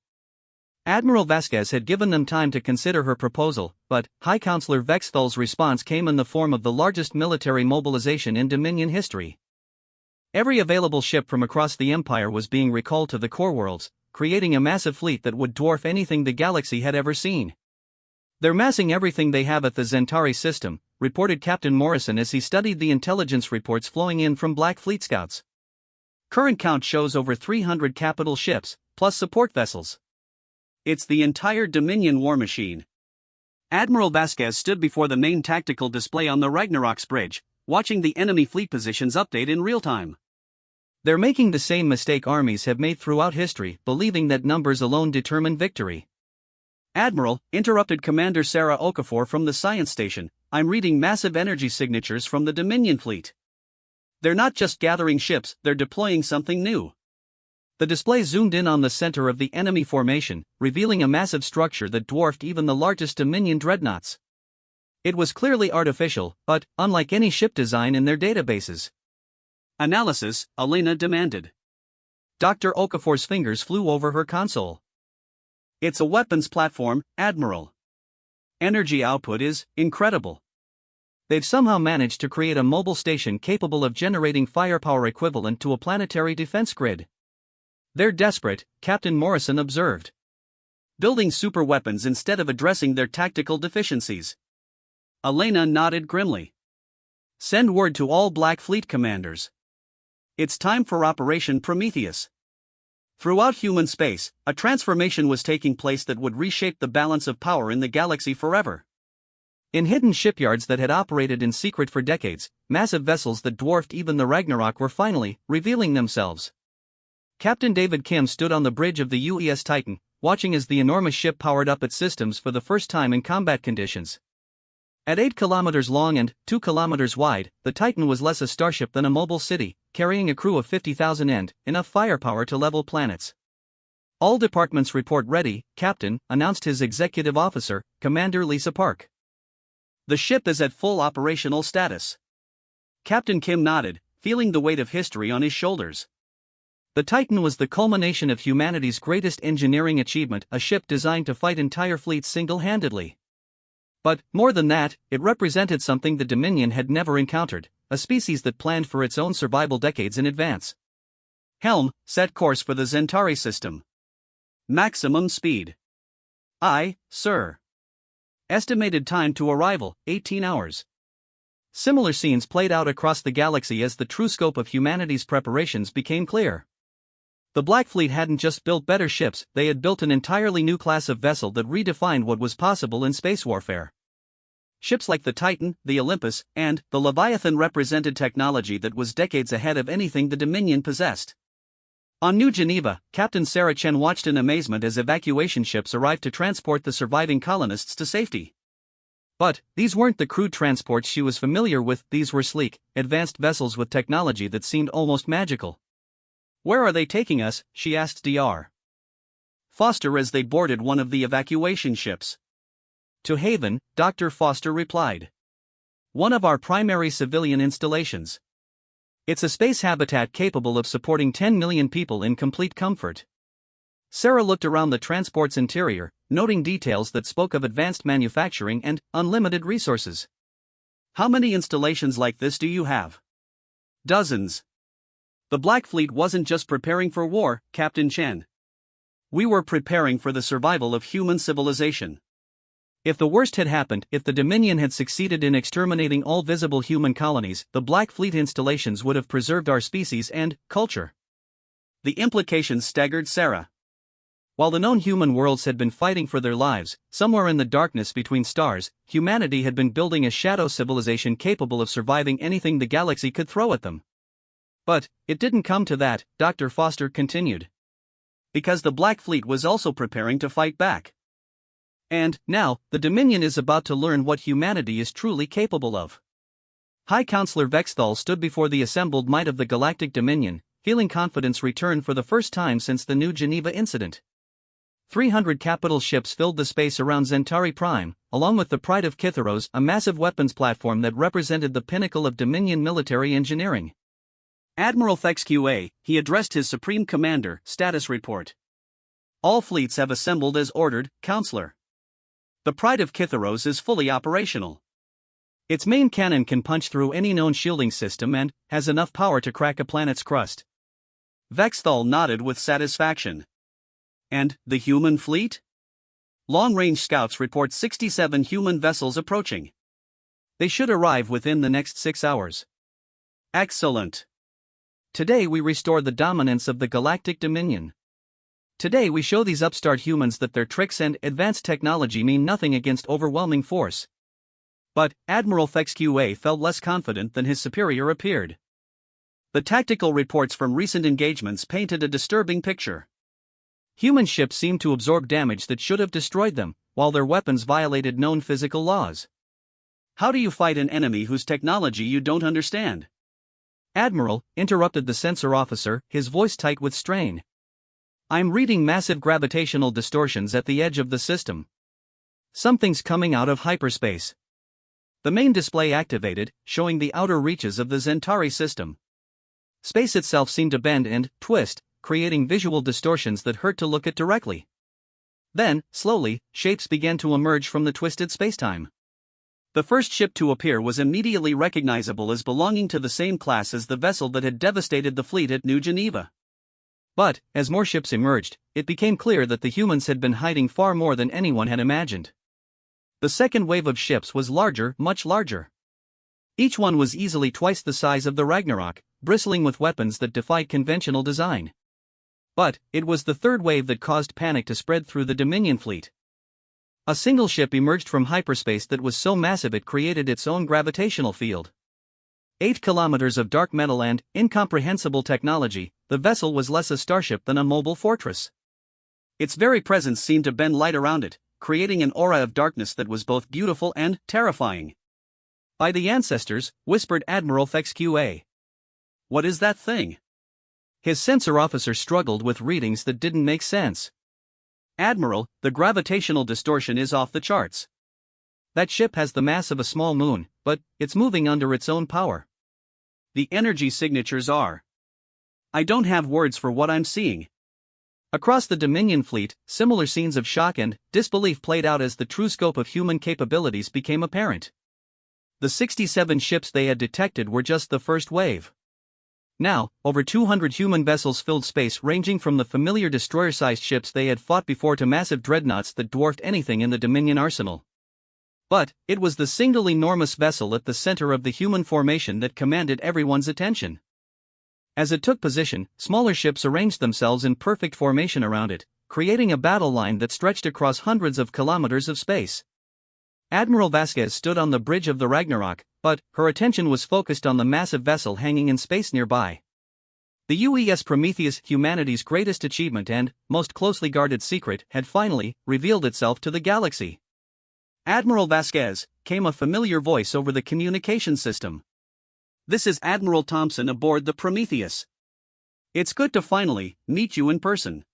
[SPEAKER 1] Admiral Vasquez had given them time to consider her proposal, but High Counselor Vexthal's response came in the form of the largest military mobilization in Dominion history. Every available ship from across the Empire was being recalled to the core worlds, creating a massive fleet that would dwarf anything the galaxy had ever seen. "They're massing everything they have at the Zentari system," reported Captain Morrison as he studied the intelligence reports flowing in from Black Fleet scouts. "Current count shows over 300 capital ships, plus support vessels. It's the entire Dominion war machine." Admiral Vasquez stood before the main tactical display on the Ragnarok's bridge, watching the enemy fleet positions update in real time. "They're making the same mistake armies have made throughout history, believing that numbers alone determine victory." "Admiral," interrupted Commander Sarah Okafor from the science station, "I'm reading massive energy signatures from the Dominion fleet. They're not just gathering ships, they're deploying something new." The display zoomed in on the center of the enemy formation, revealing a massive structure that dwarfed even the largest Dominion dreadnoughts. It was clearly artificial, but unlike any ship design in their databases. "Analysis," Elena demanded. Dr. Okafor's fingers flew over her console. "It's a weapons platform, Admiral. Energy output is incredible. They've somehow managed to create a mobile station capable of generating firepower equivalent to a planetary defense grid. They're desperate," Captain Morrison observed. "Building super weapons instead of addressing their tactical deficiencies." Elena nodded grimly. "Send word to all Black Fleet commanders. It's time for Operation Prometheus." Throughout human space, a transformation was taking place that would reshape the balance of power in the galaxy forever. In hidden shipyards that had operated in secret for decades, massive vessels that dwarfed even the Ragnarok were finally revealing themselves. Captain David Kim stood on the bridge of the UES Titan, watching as the enormous ship powered up its systems for the first time in combat conditions. At 8 kilometers long and 2 kilometers wide, the Titan was less a starship than a mobile city, carrying a crew of 50,000 and enough firepower to level planets. "All departments report ready, Captain," announced his executive officer, Commander Lisa Park. "The ship is at full operational status." Captain Kim nodded, feeling the weight of history on his shoulders. The Titan was the culmination of humanity's greatest engineering achievement, a ship designed to fight entire fleets single-handedly. But, more than that, it represented something the Dominion had never encountered, a species that planned for its own survival decades in advance. "Helm, set course for the Zentari system. Maximum speed." "Aye, sir." Estimated time to arrival, 18 hours. Similar scenes played out across the galaxy as the true scope of humanity's preparations became clear. The Black Fleet hadn't just built better ships, they had built an entirely new class of vessel that redefined what was possible in space warfare. Ships like the Titan, the Olympus, and the Leviathan represented technology that was decades ahead of anything the Dominion possessed. On New Geneva, Captain Sarah Chen watched in amazement as evacuation ships arrived to transport the surviving colonists to safety. But these weren't the crude transports she was familiar with, these were sleek, advanced vessels with technology that seemed almost magical. "Where are they taking us?" she asked Dr. Foster as they boarded one of the evacuation ships. "To Haven," Dr. Foster replied. "One of our primary civilian installations. It's a space habitat capable of supporting 10 million people in complete comfort." Sarah looked around the transport's interior, noting details that spoke of advanced manufacturing and unlimited resources. "How many installations like this do you have?" "Dozens. The Black Fleet wasn't just preparing for war, Captain Chen. We were preparing for the survival of human civilization. If the worst had happened, if the Dominion had succeeded in exterminating all visible human colonies, the Black Fleet installations would have preserved our species and culture. The implications staggered Sarah. While the known human worlds had been fighting for their lives, somewhere in the darkness between stars, humanity had been building a shadow civilization capable of surviving anything the galaxy could throw at them. But it didn't come to that, Dr. Foster continued. Because the Black Fleet was also preparing to fight back. And, now, the Dominion is about to learn what humanity is truly capable of. High Counselor Vexthal stood before the assembled might of the Galactic Dominion, feeling confidence return for the first time since the New Geneva incident. 300 capital ships filled the space around Zentari Prime, along with the Pride of Kitharos, a massive weapons platform that represented the pinnacle of Dominion military engineering. Admiral Thex QA, he addressed his Supreme Commander, status report. All fleets have assembled as ordered, Counselor. The Pride of Kitharos is fully operational. Its main cannon can punch through any known shielding system and has enough power to crack a planet's crust. Vexthal nodded with satisfaction. And the human fleet? Long-range scouts report 67 human vessels approaching. They should arrive within the next 6 hours. Excellent. Today we restore the dominance of the Galactic Dominion. Today we show these upstart humans that their tricks and advanced technology mean nothing against overwhelming force. But Admiral Thex QA felt less confident than his superior appeared. The tactical reports from recent engagements painted a disturbing picture. Human ships seemed to absorb damage that should have destroyed them, while their weapons violated known physical laws. How do you fight an enemy whose technology you don't understand? Admiral, interrupted the sensor officer, his voice tight with strain. I'm reading massive gravitational distortions at the edge of the system. Something's coming out of hyperspace. The main display activated, showing the outer reaches of the Zentari system. Space itself seemed to bend and twist, creating visual distortions that hurt to look at directly. Then, slowly, shapes began to emerge from the twisted spacetime. The first ship to appear was immediately recognizable as belonging to the same class as the vessel that had devastated the fleet at New Geneva. But, as more ships emerged, it became clear that the humans had been hiding far more than anyone had imagined. The second wave of ships was larger, much larger. Each one was easily twice the size of the Ragnarok, bristling with weapons that defied conventional design. But, it was the third wave that caused panic to spread through the Dominion fleet. A single ship emerged from hyperspace that was so massive it created its own gravitational field. 8 kilometers of dark metal and incomprehensible technology, the vessel was less a starship than a mobile fortress. Its very presence seemed to bend light around it, creating an aura of darkness that was both beautiful and terrifying. By the ancestors, whispered Admiral Thex QA. What is that thing? His sensor officer struggled with readings that didn't make sense. Admiral, the gravitational distortion is off the charts. That ship has the mass of a small moon, but it's moving under its own power. The energy signatures are. I don't have words for what I'm seeing. Across the Dominion fleet, similar scenes of shock and disbelief played out as the true scope of human capabilities became apparent. The 67 ships they had detected were just the first wave. Now, over 200 human vessels filled space, ranging from the familiar destroyer-sized ships they had fought before to massive dreadnoughts that dwarfed anything in the Dominion arsenal. But, it was the single enormous vessel at the center of the human formation that commanded everyone's attention. As it took position, smaller ships arranged themselves in perfect formation around it, creating a battle line that stretched across hundreds of kilometers of space. Admiral Vasquez stood on the bridge of the Ragnarok, but her attention was focused on the massive vessel hanging in space nearby. The UES Prometheus, humanity's greatest achievement and most closely guarded secret, had finally revealed itself to the galaxy. Admiral Vasquez, came a familiar voice over the communication system. This is Admiral Thompson aboard the Prometheus. It's good to finally meet you in person.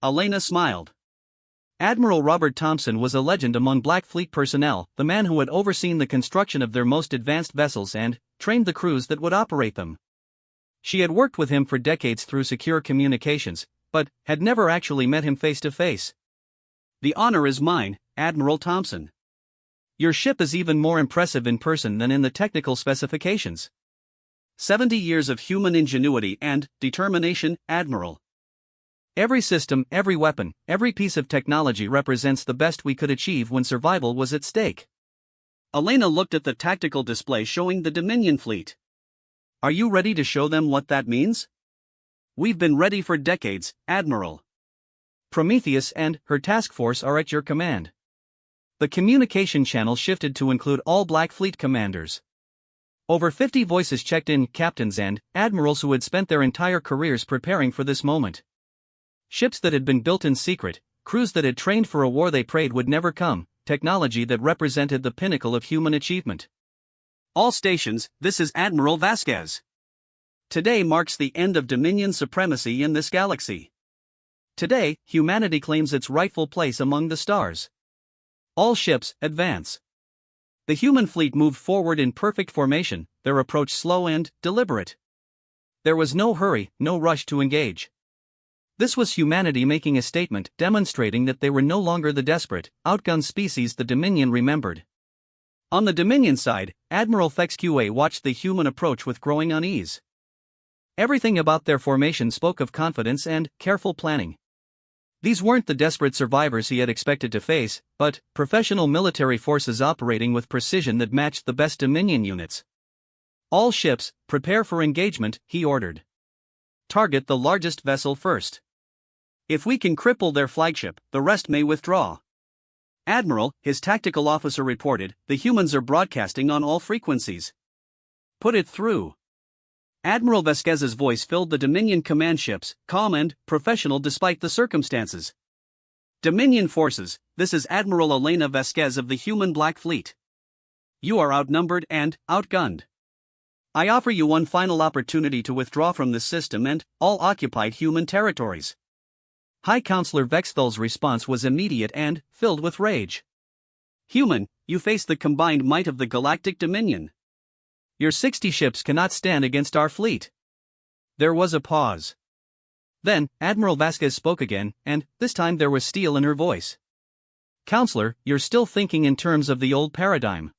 [SPEAKER 1] Elena smiled. Admiral Robert Thompson was a legend among Black Fleet personnel, the man who had overseen the construction of their most advanced vessels and trained the crews that would operate them. She had worked with him for decades through secure communications, but had never actually met him face to face. The honor is mine, Admiral Thompson. Your ship is even more impressive in person than in the technical specifications. 70 years of human ingenuity and determination, Admiral. Every system, every weapon, every piece of technology represents the best we could achieve when survival was at stake. Elena looked at the tactical display showing the Dominion fleet. Are you ready to show them what that means? We've been ready for decades, Admiral. Prometheus and her task force are at your command. The communication channel shifted to include all Black Fleet commanders. Over 50 voices checked in, captains and admirals who had spent their entire careers preparing for this moment. Ships that had been built in secret, crews that had trained for a war they prayed would never come, technology that represented the pinnacle of human achievement. All stations, this is Admiral Vasquez. Today marks the end of Dominion supremacy in this galaxy. Today, humanity claims its rightful place among the stars. All ships, advance. The human fleet moved forward in perfect formation, their approach slow and deliberate. There was no hurry, no rush to engage. This was humanity making a statement, demonstrating that they were no longer the desperate, outgunned species the Dominion remembered. On the Dominion side, Admiral FXQA watched the human approach with growing unease. Everything about their formation spoke of confidence and careful planning. These weren't the desperate survivors he had expected to face, but professional military forces operating with precision that matched the best Dominion units. All ships, prepare for engagement, he ordered. Target the largest vessel first. If we can cripple their flagship, the rest may withdraw. Admiral, his tactical officer reported, the humans are broadcasting on all frequencies. Put it through. Admiral Vasquez's voice filled the Dominion command ships, calm and professional despite the circumstances. Dominion forces, this is Admiral Elena Vasquez of the human Black Fleet. You are outnumbered and outgunned. I offer you one final opportunity to withdraw from this system and all occupied human territories. High Counselor Vexthal's response was immediate and filled with rage. Human, you face the combined might of the Galactic Dominion. Your 60 ships cannot stand against our fleet. There was a pause. Then, Admiral Vasquez spoke again, and this time there was steel in her voice. Counselor, you're still thinking in terms of the old paradigm.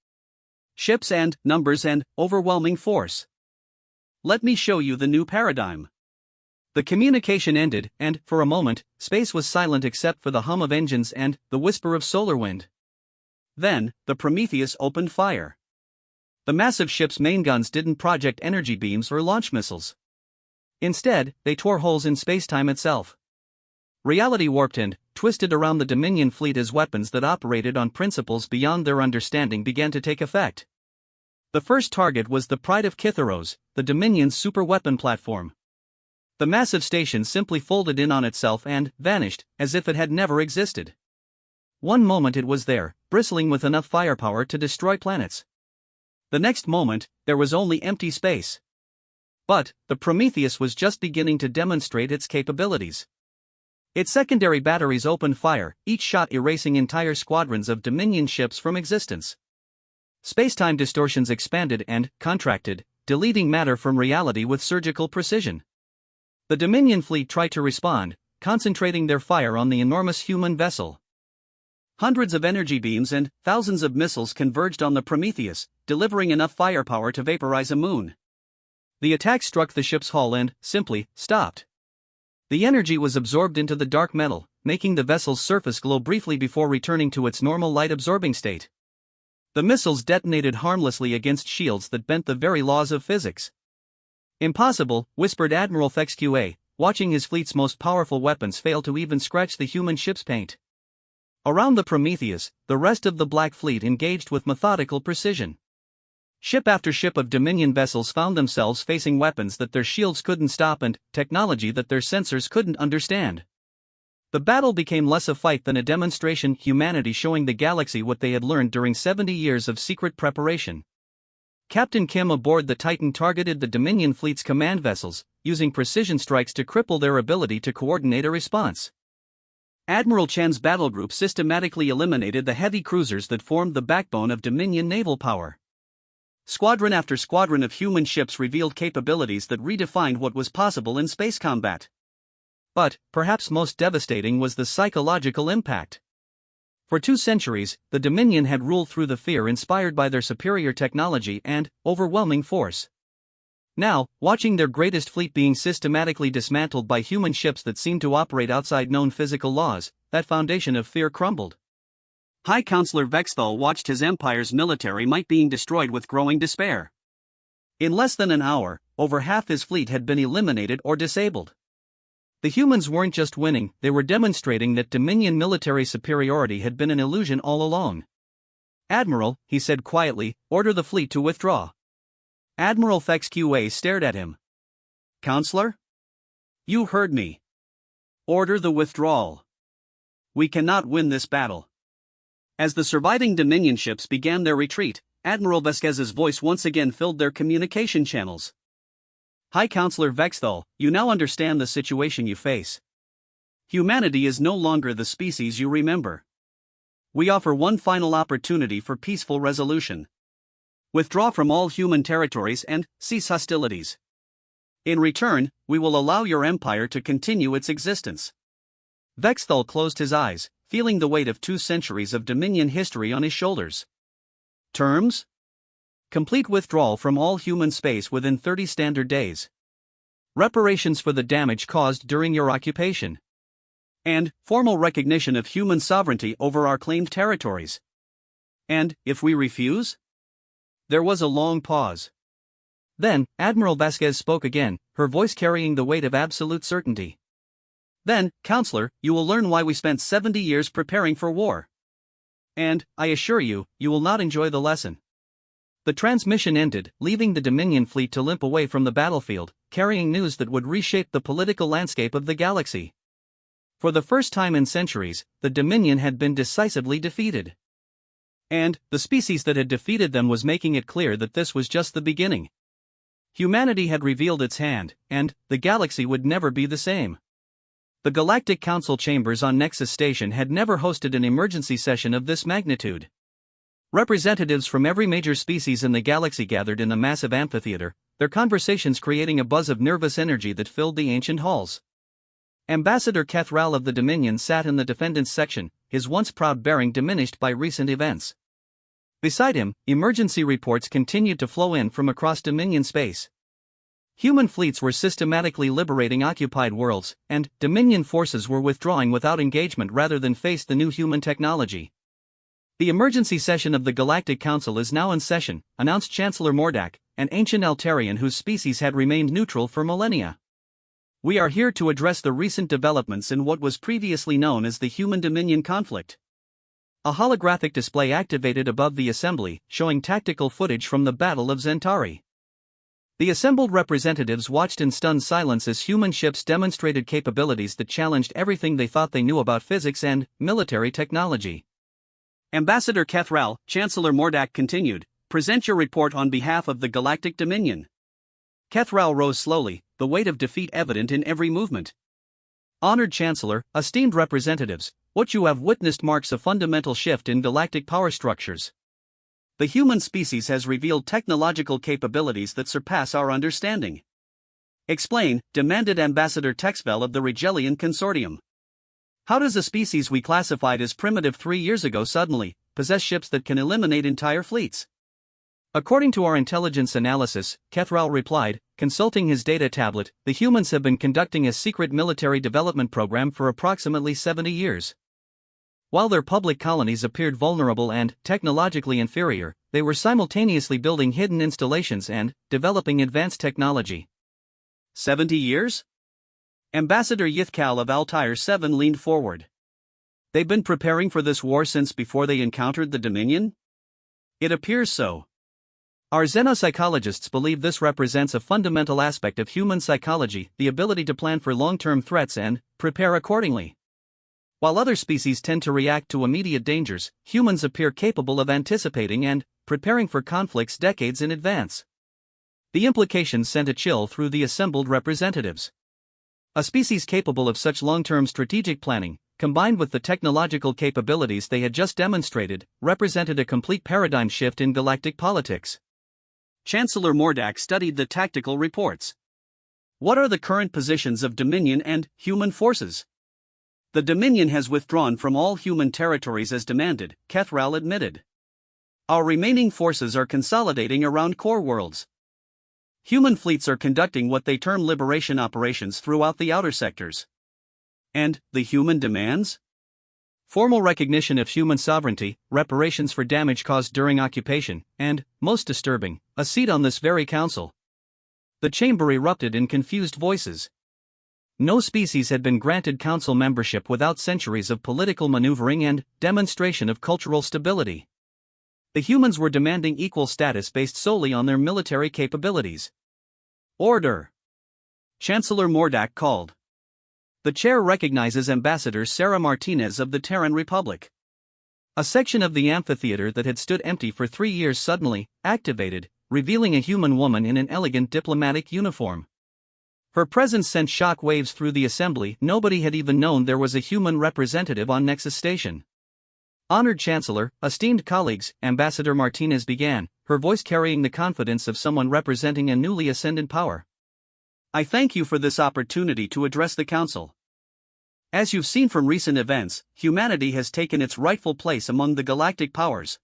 [SPEAKER 1] Ships and numbers and overwhelming force. Let me show you the new paradigm. The communication ended, and, for a moment, space was silent except for the hum of engines and the whisper of solar wind. Then, the Prometheus opened fire. The massive ship's main guns didn't project energy beams or launch missiles. Instead, they tore holes in spacetime itself. Reality warped and twisted around the Dominion fleet as weapons that operated on principles beyond their understanding began to take effect. The first target was the Pride of Kitharos, the Dominion's superweapon platform. The massive station simply folded in on itself and vanished, as if it had never existed. One moment it was there, bristling with enough firepower to destroy planets. The next moment, there was only empty space. But the Prometheus was just beginning to demonstrate its capabilities. Its secondary batteries opened fire, each shot erasing entire squadrons of Dominion ships from existence. Spacetime distortions expanded and contracted, deleting matter from reality with surgical precision. The Dominion fleet tried to respond, concentrating their fire on the enormous human vessel. Hundreds of energy beams and thousands of missiles converged on the Prometheus, delivering enough firepower to vaporize a moon. The attack struck the ship's hull and simply stopped. The energy was absorbed into the dark metal, making the vessel's surface glow briefly before returning to its normal light-absorbing state. The missiles detonated harmlessly against shields that bent the very laws of physics. Impossible, whispered Admiral FXQA, watching his fleet's most powerful weapons fail to even scratch the human ship's paint. Around the Prometheus, the rest of the Black Fleet engaged with methodical precision. Ship after ship of Dominion vessels found themselves facing weapons that their shields couldn't stop and technology that their sensors couldn't understand. The battle became less a fight than a demonstration, humanity showing the galaxy what they had learned during 70 years of secret preparation. Captain Kim aboard the Titan targeted the Dominion fleet's command vessels, using precision strikes to cripple their ability to coordinate a response. Admiral Chen's battle group systematically eliminated the heavy cruisers that formed the backbone of Dominion naval power. Squadron after squadron of human ships revealed capabilities that redefined what was possible in space combat. But, perhaps most devastating was the psychological impact. For 2 centuries, the Dominion had ruled through the fear inspired by their superior technology and overwhelming force. Now, watching their greatest fleet being systematically dismantled by human ships that seemed to operate outside known physical laws, that foundation of fear crumbled. High Counselor Vexthal watched his empire's military might being destroyed with growing despair. In less than an hour, over half his fleet had been eliminated or disabled. The humans weren't just winning, they were demonstrating that Dominion military superiority had been an illusion all along. "Admiral," he said quietly, "order the fleet to withdraw." Admiral Fexqa stared at him. "Counselor? You heard me. Order the withdrawal. We cannot win this battle." As the surviving Dominion ships began their retreat, Admiral Vasquez's voice once again filled their communication channels. "High Counselor Vexthal, you now understand the situation you face. Humanity is no longer the species you remember. We offer one final opportunity for peaceful resolution. Withdraw from all human territories and cease hostilities. In return, we will allow your empire to continue its existence." Vexthal closed his eyes, feeling the weight of 2 centuries of Dominion history on his shoulders. Terms? Complete withdrawal from all human space within 30 standard days. Reparations for the damage caused during your occupation. And formal recognition of human sovereignty over our claimed territories. And if we refuse? There was a long pause. Then, Admiral Vasquez spoke again, her voice carrying the weight of absolute certainty. "Then, Counselor, you will learn why we spent 70 years preparing for war. And, I assure you, you will not enjoy the lesson." The transmission ended, leaving the Dominion fleet to limp away from the battlefield, carrying news that would reshape the political landscape of the galaxy. For the first time in centuries, the Dominion had been decisively defeated. And the species that had defeated them was making it clear that this was just the beginning. Humanity had revealed its hand, and the galaxy would never be the same. The Galactic Council chambers on Nexus Station had never hosted an emergency session of this magnitude. Representatives from every major species in the galaxy gathered in the massive amphitheater, their conversations creating a buzz of nervous energy that filled the ancient halls. Ambassador Kethral of the Dominion sat in the defendants section, his once proud bearing diminished by recent events. Beside him, emergency reports continued to flow in from across Dominion space. Human fleets were systematically liberating occupied worlds, and Dominion forces were withdrawing without engagement rather than face the new human technology. "The emergency session of the Galactic Council is now in session," announced Chancellor Mordak, an ancient Altarian whose species had remained neutral for millennia. "We are here to address the recent developments in what was previously known as the Human-Dominion conflict." A holographic display activated above the assembly, showing tactical footage from the Battle of Zentari. The assembled representatives watched in stunned silence as human ships demonstrated capabilities that challenged everything they thought they knew about physics and military technology. Ambassador Kethral, Chancellor Mordak continued, "Present your report on behalf of the Galactic Dominion." Kethral rose slowly, the weight of defeat evident in every movement. "Honored Chancellor, esteemed representatives, what you have witnessed marks a fundamental shift in galactic power structures. The human species has revealed technological capabilities that surpass our understanding." "Explain," demanded Ambassador Texvel of the Regelian Consortium. "How does a species we classified as primitive 3 years ago suddenly possess ships that can eliminate entire fleets?" "According to our intelligence analysis," Kethral replied, consulting his data tablet, "the humans have been conducting a secret military development program for approximately 70 years. While their public colonies appeared vulnerable and technologically inferior, they were simultaneously building hidden installations and developing advanced technology." 70 years? Ambassador Yithkal of Altair 7 leaned forward. "They've been preparing for this war since before they encountered the Dominion?" "It appears so. Our xenopsychologists believe this represents a fundamental aspect of human psychology, the ability to plan for long-term threats and prepare accordingly. While other species tend to react to immediate dangers, humans appear capable of anticipating and preparing for conflicts decades in advance." The implications sent a chill through the assembled representatives. A species capable of such long-term strategic planning, combined with the technological capabilities they had just demonstrated, represented a complete paradigm shift in galactic politics. Chancellor Mordak studied the tactical reports. "What are the current positions of Dominion and human forces?" "The Dominion has withdrawn from all human territories as demanded," Kethral admitted. "Our remaining forces are consolidating around core worlds. Human fleets are conducting what they term liberation operations throughout the outer sectors. And the human demands? Formal recognition of human sovereignty, reparations for damage caused during occupation, and, most disturbing, a seat on this very council. The chamber erupted in confused voices. No species had been granted council membership without centuries of political maneuvering and demonstration of cultural stability. The humans were demanding equal status based solely on their military capabilities. Order! Chancellor Mordak called. The chair recognizes Ambassador Sarah Martinez of the Terran Republic. A section of the amphitheater that had stood empty for 3 years suddenly activated, revealing a human woman in an elegant diplomatic uniform. Her presence sent shock waves through the assembly. Nobody had even known there was a human representative on Nexus Station. Honored Chancellor, esteemed colleagues, Ambassador Martinez began, her voice carrying the confidence of someone representing a newly ascendant power. I thank you for this opportunity to address the Council. As you've seen from recent events, humanity has taken its rightful place among the galactic powers.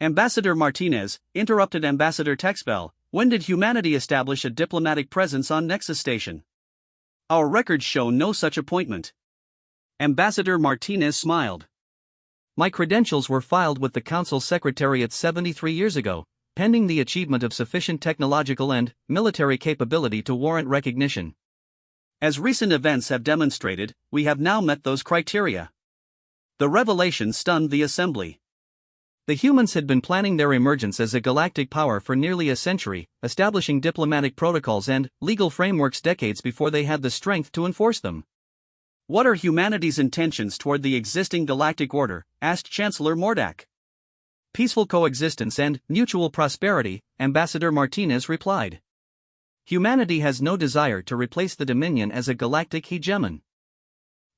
[SPEAKER 1] Ambassador Martinez, interrupted Ambassador Texbel, when did humanity establish a diplomatic presence on Nexus Station? Our records show no such appointment. Ambassador Martinez smiled. My credentials were filed with the Council Secretariat 73 years ago, pending the achievement of sufficient technological and military capability to warrant recognition. As recent events have demonstrated, we have now met those criteria. The revelation stunned the Assembly. The humans had been planning their emergence as a galactic power for nearly a century, establishing diplomatic protocols and legal frameworks decades before they had the strength to enforce them. What are humanity's intentions toward the existing galactic order? Asked Chancellor Mordak. Peaceful coexistence and mutual prosperity, Ambassador Martinez replied. Humanity has no desire to replace the Dominion as a galactic hegemon.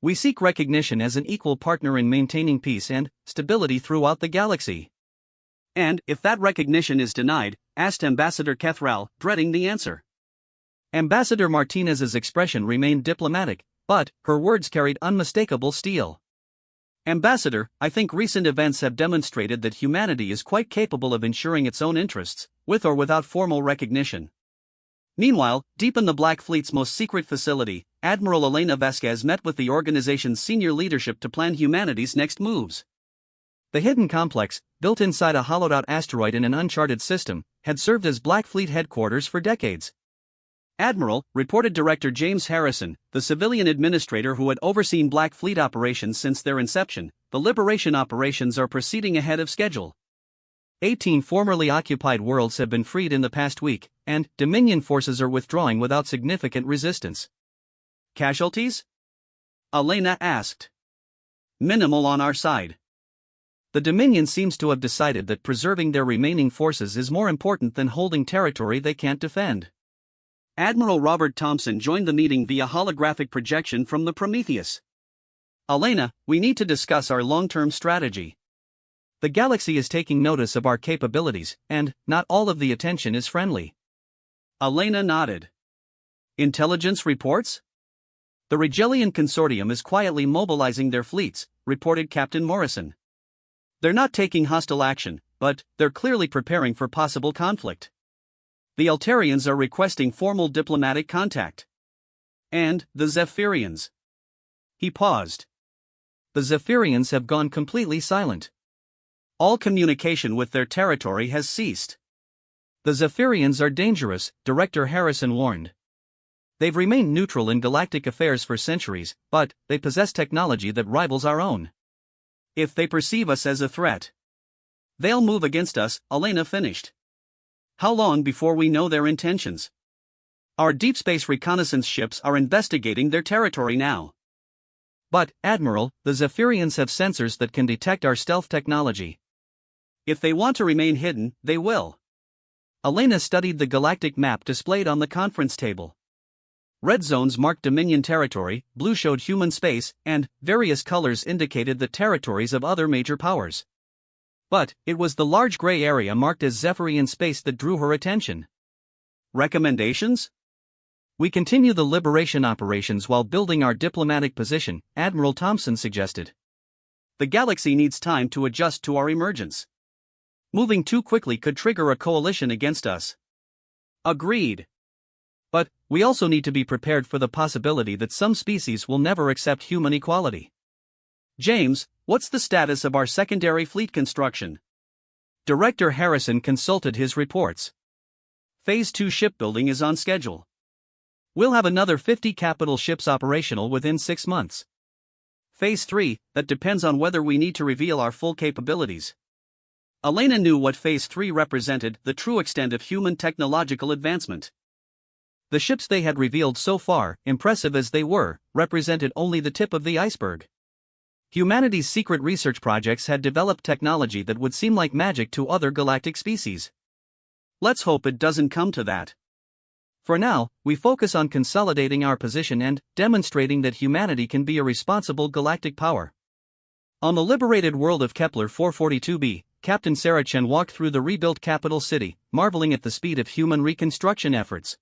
[SPEAKER 1] We seek recognition as an equal partner in maintaining peace and stability throughout the galaxy. And if that recognition is denied, asked Ambassador Kethral, dreading the answer. Ambassador Martinez's expression remained diplomatic, but her words carried unmistakable steel. Ambassador, I think recent events have demonstrated that humanity is quite capable of ensuring its own interests, with or without formal recognition. Meanwhile, deep in the Black Fleet's most secret facility, Admiral Elena Vasquez met with the organization's senior leadership to plan humanity's next moves. The hidden complex, built inside a hollowed-out asteroid in an uncharted system, had served as Black Fleet headquarters for decades. Admiral, reported Director James Harrison, the civilian administrator who had overseen Black Fleet operations since their inception, the liberation operations are proceeding ahead of schedule. 18 formerly occupied worlds have been freed in the past week, and Dominion forces are withdrawing without significant resistance. Casualties? Elena asked. Minimal on our side. The Dominion seems to have decided that preserving their remaining forces is more important than holding territory they can't defend. Admiral Robert Thompson joined the meeting via holographic projection from the Prometheus. Elena, we need to discuss our long-term strategy. The galaxy is taking notice of our capabilities, and not all of the attention is friendly. Elena nodded. Intelligence reports? The Regelian Consortium is quietly mobilizing their fleets, reported Captain Morrison. They're not taking hostile action, but they're clearly preparing for possible conflict. The Altarians are requesting formal diplomatic contact. And the Zephyrians. He paused. The Zephyrians have gone completely silent. All communication with their territory has ceased. The Zephyrians are dangerous, Director Harrison warned. They've remained neutral in galactic affairs for centuries, but they possess technology that rivals our own. If they perceive us as a threat, they'll move against us, Elena finished. How long before we know their intentions? Our deep space reconnaissance ships are investigating their territory now. But, Admiral, the Zephyrians have sensors that can detect our stealth technology. If they want to remain hidden, they will. Elena studied the galactic map displayed on the conference table. Red zones marked Dominion territory, blue showed human space, and various colors indicated the territories of other major powers. But it was the large gray area marked as Zephyrian space that drew her attention. Recommendations? We continue the liberation operations while building our diplomatic position, Admiral Thompson suggested. The galaxy needs time to adjust to our emergence. Moving too quickly could trigger a coalition against us. Agreed. But, we also need to be prepared for the possibility that some species will never accept human equality. James, what's the status of our secondary fleet construction? Director Harrison consulted his reports. Phase 2 shipbuilding is on schedule. We'll have another 50 capital ships operational within 6 months. Phase 3, that depends on whether we need to reveal our full capabilities. Elena knew what Phase 3 represented, the true extent of human technological advancement. The ships they had revealed so far, impressive as they were, represented only the tip of the iceberg. Humanity's secret research projects had developed technology that would seem like magic to other galactic species. Let's hope it doesn't come to that. For now, we focus on consolidating our position and demonstrating that humanity can be a responsible galactic power. On the liberated world of Kepler 442b, Captain Sarah Chen walked through the rebuilt capital city, marveling at the speed of human reconstruction efforts.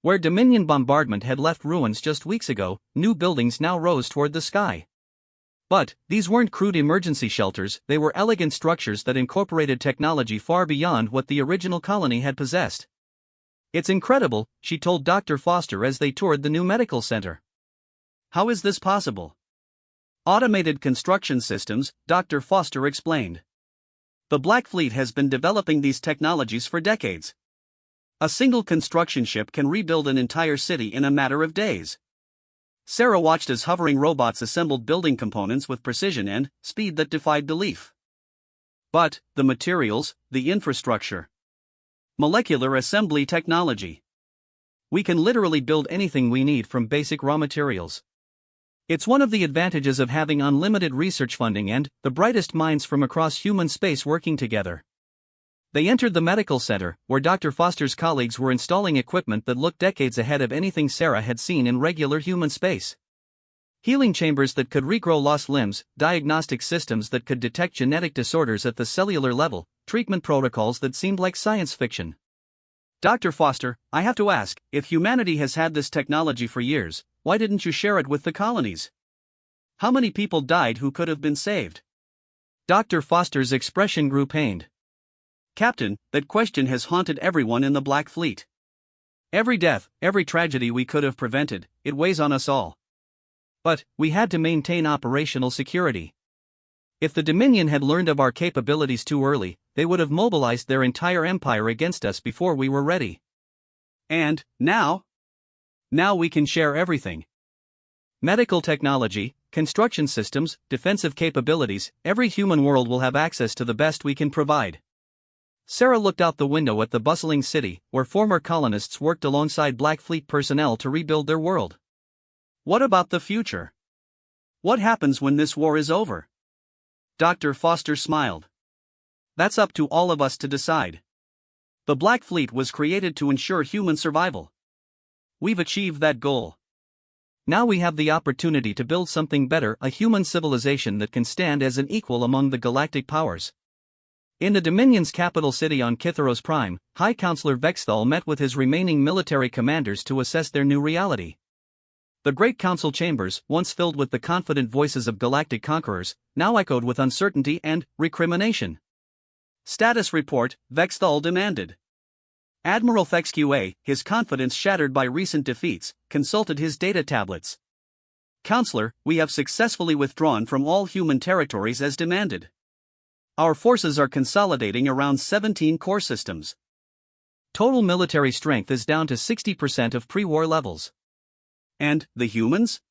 [SPEAKER 1] Where Dominion bombardment had left ruins just weeks ago, new buildings now rose toward the sky. But, these weren't crude emergency shelters, they were elegant structures that incorporated technology far beyond what the original colony had possessed. It's incredible, she told Dr. Foster as they toured the new medical center. How is this possible? Automated construction systems, Dr. Foster explained. The Black Fleet has been developing these technologies for decades. A single construction ship can rebuild an entire city in a matter of days. Sarah watched as hovering robots assembled building components with precision and speed that defied belief. But, the materials, the infrastructure. Molecular assembly technology. We can literally build anything we need from basic raw materials. It's one of the advantages of having unlimited research funding and the brightest minds from across human space working together. They entered the medical center, where Dr. Foster's colleagues were installing equipment that looked decades ahead of anything Sarah had seen in regular human space. Healing chambers that could regrow lost limbs, diagnostic systems that could detect genetic disorders at the cellular level, treatment protocols that seemed like science fiction. Dr. Foster, I have to ask, if humanity has had this technology for years, why didn't you share it with the colonies? How many people died who could have been saved? Dr. Foster's expression grew pained. Captain, that question has haunted everyone in the Black Fleet. Every death, every tragedy we could have prevented, it weighs on us all. But, we had to maintain operational security. If the Dominion had learned of our capabilities too early, they would have mobilized their entire empire against us before we were ready. And, now? Now we can share everything. Medical technology, construction systems, defensive capabilities, every human world will have access to the best we can provide. Sarah looked out the window at the bustling city, where former colonists worked alongside Black Fleet personnel to rebuild their world. What about the future? What happens when this war is over? Dr. Foster smiled. That's up to all of us to decide. The Black Fleet was created to ensure human survival. We've achieved that goal. Now we have the opportunity to build something better, a human civilization that can stand as an equal among the galactic powers. In the Dominion's capital city on Kitharos Prime, High Counselor Vexthal met with his remaining military commanders to assess their new reality. The Great Council chambers, once filled with the confident voices of galactic conquerors, now echoed with uncertainty and recrimination. Status report, Vexthal demanded. Admiral Fexqa, his confidence shattered by recent defeats, consulted his data tablets. Counselor, we have successfully withdrawn from all human territories as demanded. Our forces are consolidating around 17 core systems. Total military strength is down to 60% of pre-war levels. And, the humans?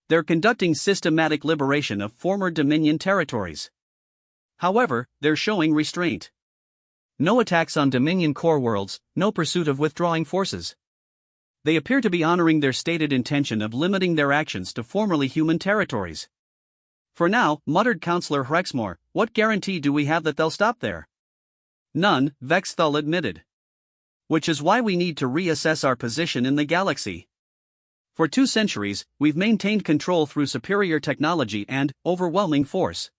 [SPEAKER 1] They're conducting systematic liberation of former Dominion territories. However, they're showing restraint. No attacks on Dominion core worlds, no pursuit of withdrawing forces. They appear to be honoring their stated intention of limiting their actions to formerly human territories. For now, muttered Counselor Hrexmore, what guarantee do we have that they'll stop there? None, Vexthal admitted. Which is why we need to reassess our position in the galaxy. For 2 centuries, we've maintained control through superior technology and overwhelming force.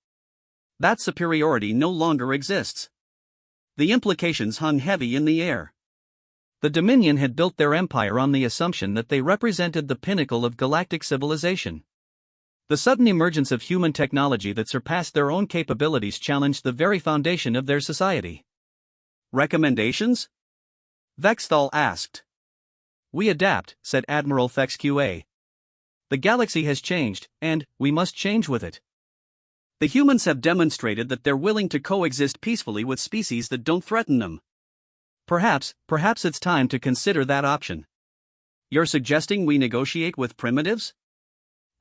[SPEAKER 1] That superiority no longer exists. The implications hung heavy in the air. The Dominion had built their empire on the assumption that they represented the pinnacle of galactic civilization. The sudden emergence of human technology that surpassed their own capabilities challenged the very foundation of their society. Recommendations? Vexthal asked. We adapt, said Admiral Thex QA. The galaxy has changed, and we must change with it. The humans have demonstrated that they're willing to coexist peacefully with species that don't threaten them. Perhaps it's time to consider that option. You're suggesting we negotiate with primitives?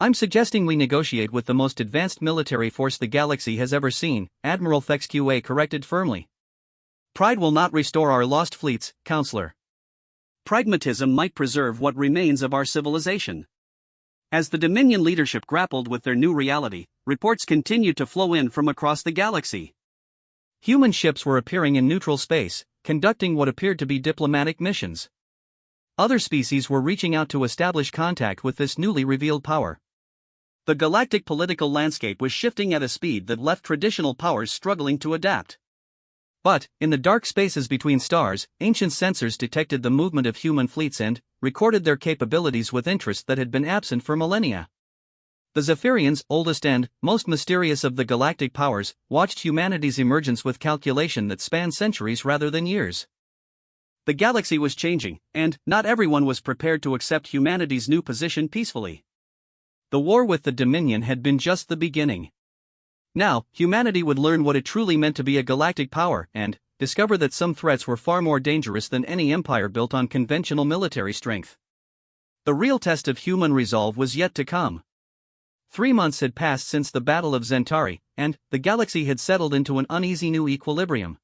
[SPEAKER 1] I'm suggesting we negotiate with the most advanced military force the galaxy has ever seen, Admiral Thex QA corrected firmly. Pride will not restore our lost fleets, Counselor. Pragmatism might preserve what remains of our civilization. As the Dominion leadership grappled with their new reality, reports continued to flow in from across the galaxy. Human ships were appearing in neutral space, conducting what appeared to be diplomatic missions. Other species were reaching out to establish contact with this newly revealed power. The galactic political landscape was shifting at a speed that left traditional powers struggling to adapt. But, in the dark spaces between stars, ancient sensors detected the movement of human fleets and recorded their capabilities with interest that had been absent for millennia. The Zephyrians, oldest and most mysterious of the galactic powers, watched humanity's emergence with calculation that spanned centuries rather than years. The galaxy was changing, and not everyone was prepared to accept humanity's new position peacefully. The war with the Dominion had been just the beginning. Now, humanity would learn what it truly meant to be a galactic power and discover that some threats were far more dangerous than any empire built on conventional military strength. The real test of human resolve was yet to come. 3 months had passed since the Battle of Zentari, and the galaxy had settled into an uneasy new equilibrium.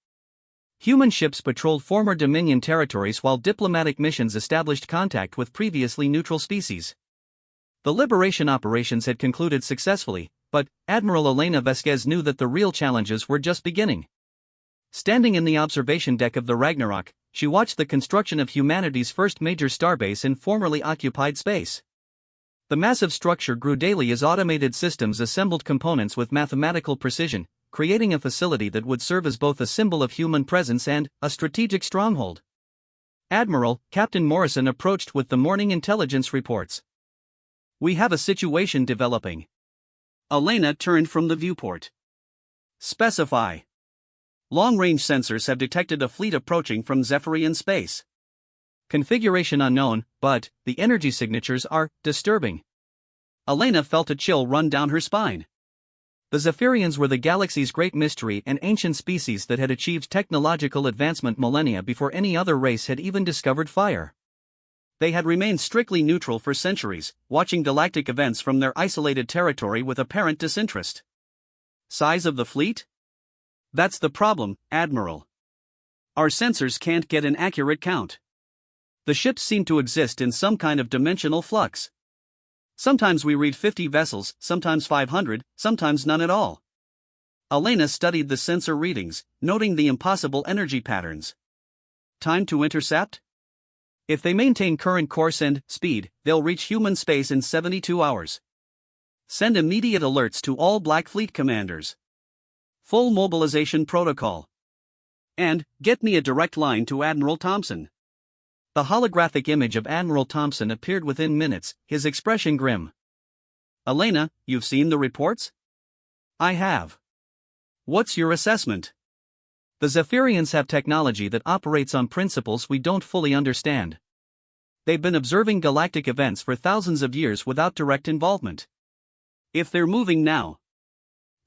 [SPEAKER 1] Human ships patrolled former Dominion territories while diplomatic missions established contact with previously neutral species. The liberation operations had concluded successfully, but Admiral Elena Vesquez knew that the real challenges were just beginning. Standing in the observation deck of the Ragnarok, she watched the construction of humanity's first major starbase in formerly occupied space. The massive structure grew daily as automated systems assembled components with mathematical precision, creating a facility that would serve as both a symbol of human presence and a strategic stronghold. Admiral, Captain Morrison approached with the morning intelligence reports. We have a situation developing. Elena turned from the viewport. Specify. Long-range sensors have detected a fleet approaching from Zephyrian space. Configuration unknown, but the energy signatures are disturbing. Elena felt a chill run down her spine. The Zephyrians were the galaxy's great mystery, an ancient species that had achieved technological advancement millennia before any other race had even discovered fire. They had remained strictly neutral for centuries, watching galactic events from their isolated territory with apparent disinterest. Size of the fleet? That's the problem, Admiral. Our sensors can't get an accurate count. The ships seem to exist in some kind of dimensional flux. Sometimes we read 50 vessels, sometimes 500, sometimes none at all. Elena studied the sensor readings, noting the impossible energy patterns. Time to intercept? If they maintain current course and speed, they'll reach human space in 72 hours. Send immediate alerts to all Black Fleet commanders. Full mobilization protocol. And get me a direct line to Admiral Thompson. The holographic image of Admiral Thompson appeared within minutes, his expression grim. Elena, you've seen the reports? I have. What's your assessment? The Zephyrians have technology that operates on principles we don't fully understand. They've been observing galactic events for thousands of years without direct involvement. If they're moving now,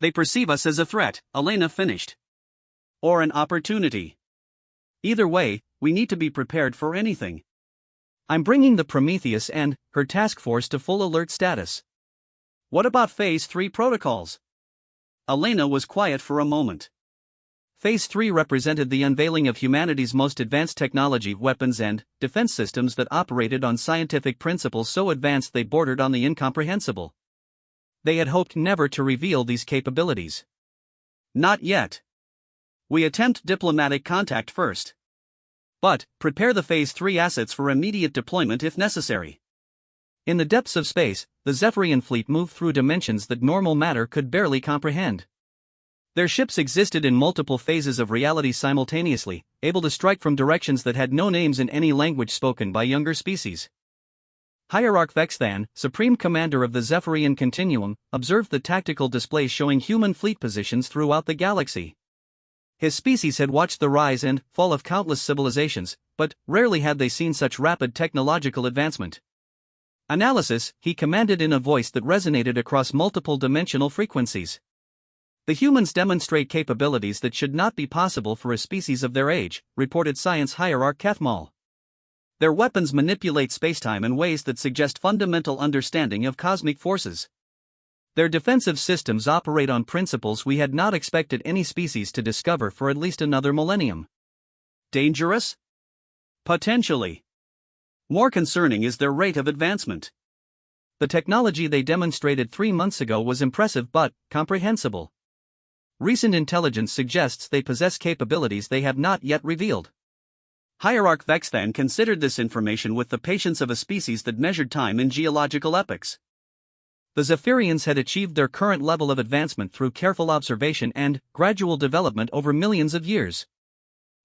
[SPEAKER 1] they perceive us as a threat, Elena finished. Or an opportunity. Either way, we need to be prepared for anything. I'm bringing the Prometheus and her task force to full alert status. What about Phase 3 protocols? Elena was quiet for a moment. Phase 3 represented the unveiling of humanity's most advanced technology, weapons and defense systems that operated on scientific principles so advanced they bordered on the incomprehensible. They had hoped never to reveal these capabilities. Not yet. We attempt diplomatic contact first. But prepare the Phase 3 assets for immediate deployment if necessary. In the depths of space, the Zephyrian fleet moved through dimensions that normal matter could barely comprehend. Their ships existed in multiple phases of reality simultaneously, able to strike from directions that had no names in any language spoken by younger species. Hierarch Vexthan, supreme commander of the Zephyrian Continuum, observed the tactical displays showing human fleet positions throughout the galaxy. His species had watched the rise and fall of countless civilizations, but rarely had they seen such rapid technological advancement. Analysis, he commanded in a voice that resonated across multiple dimensional frequencies. The humans demonstrate capabilities that should not be possible for a species of their age, reported science hierarch Kethmal. Their weapons manipulate spacetime in ways that suggest fundamental understanding of cosmic forces. Their defensive systems operate on principles we had not expected any species to discover for at least another millennium. Dangerous? Potentially. More concerning is their rate of advancement. The technology they demonstrated 3 months ago was impressive but comprehensible. Recent intelligence suggests they possess capabilities they have not yet revealed. Hierarch Vexthan considered this information with the patience of a species that measured time in geological epochs. The Zephyrians had achieved their current level of advancement through careful observation and gradual development over millions of years.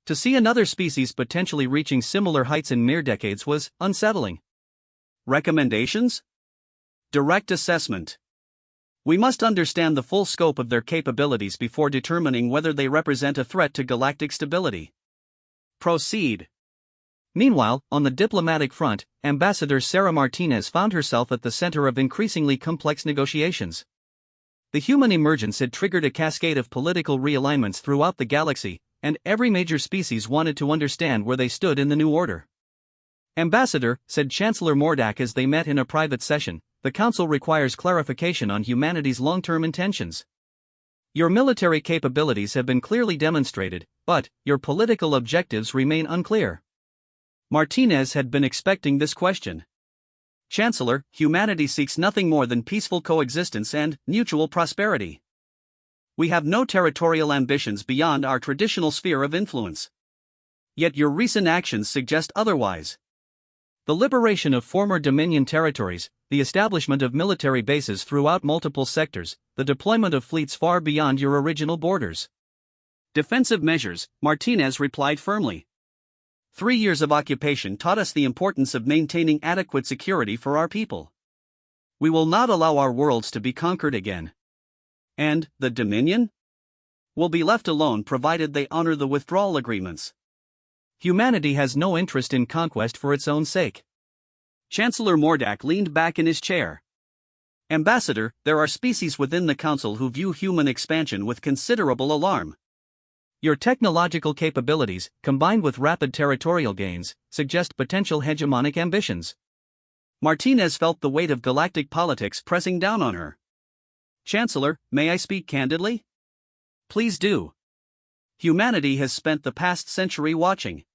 [SPEAKER 1] To see another species potentially reaching similar heights in mere decades was unsettling. Recommendations? Direct assessment. We must understand the full scope of their capabilities before determining whether they represent a threat to galactic stability. Proceed. Meanwhile, on the diplomatic front, Ambassador Sarah Martinez found herself at the center of increasingly complex negotiations. The human emergence had triggered a cascade of political realignments throughout the galaxy, and every major species wanted to understand where they stood in the new order. Ambassador, said Chancellor Mordak as they met in a private session, the Council requires clarification on humanity's long-term intentions. Your military capabilities have been clearly demonstrated, but your political objectives remain unclear. Martinez had been expecting this question. Chancellor, humanity seeks nothing more than peaceful coexistence and mutual prosperity. We have no territorial ambitions beyond our traditional sphere of influence. Yet your recent actions suggest otherwise. The liberation of former Dominion territories, the establishment of military bases throughout multiple sectors, the deployment of fleets far beyond your original borders. Defensive measures, Martinez replied firmly. 3 years of occupation taught us the importance of maintaining adequate security for our people. We will not allow our worlds to be conquered again. And the Dominion? Will be left alone provided they honor the withdrawal agreements. Humanity has no interest in conquest for its own sake. Chancellor Mordak leaned back in his chair. Ambassador, there are species within the Council who view human expansion with considerable alarm. Your technological capabilities, combined with rapid territorial gains, suggest potential hegemonic ambitions. Martinez felt the weight of galactic politics pressing down on her. Chancellor, may I speak candidly? Please do. Humanity has spent the past century watching.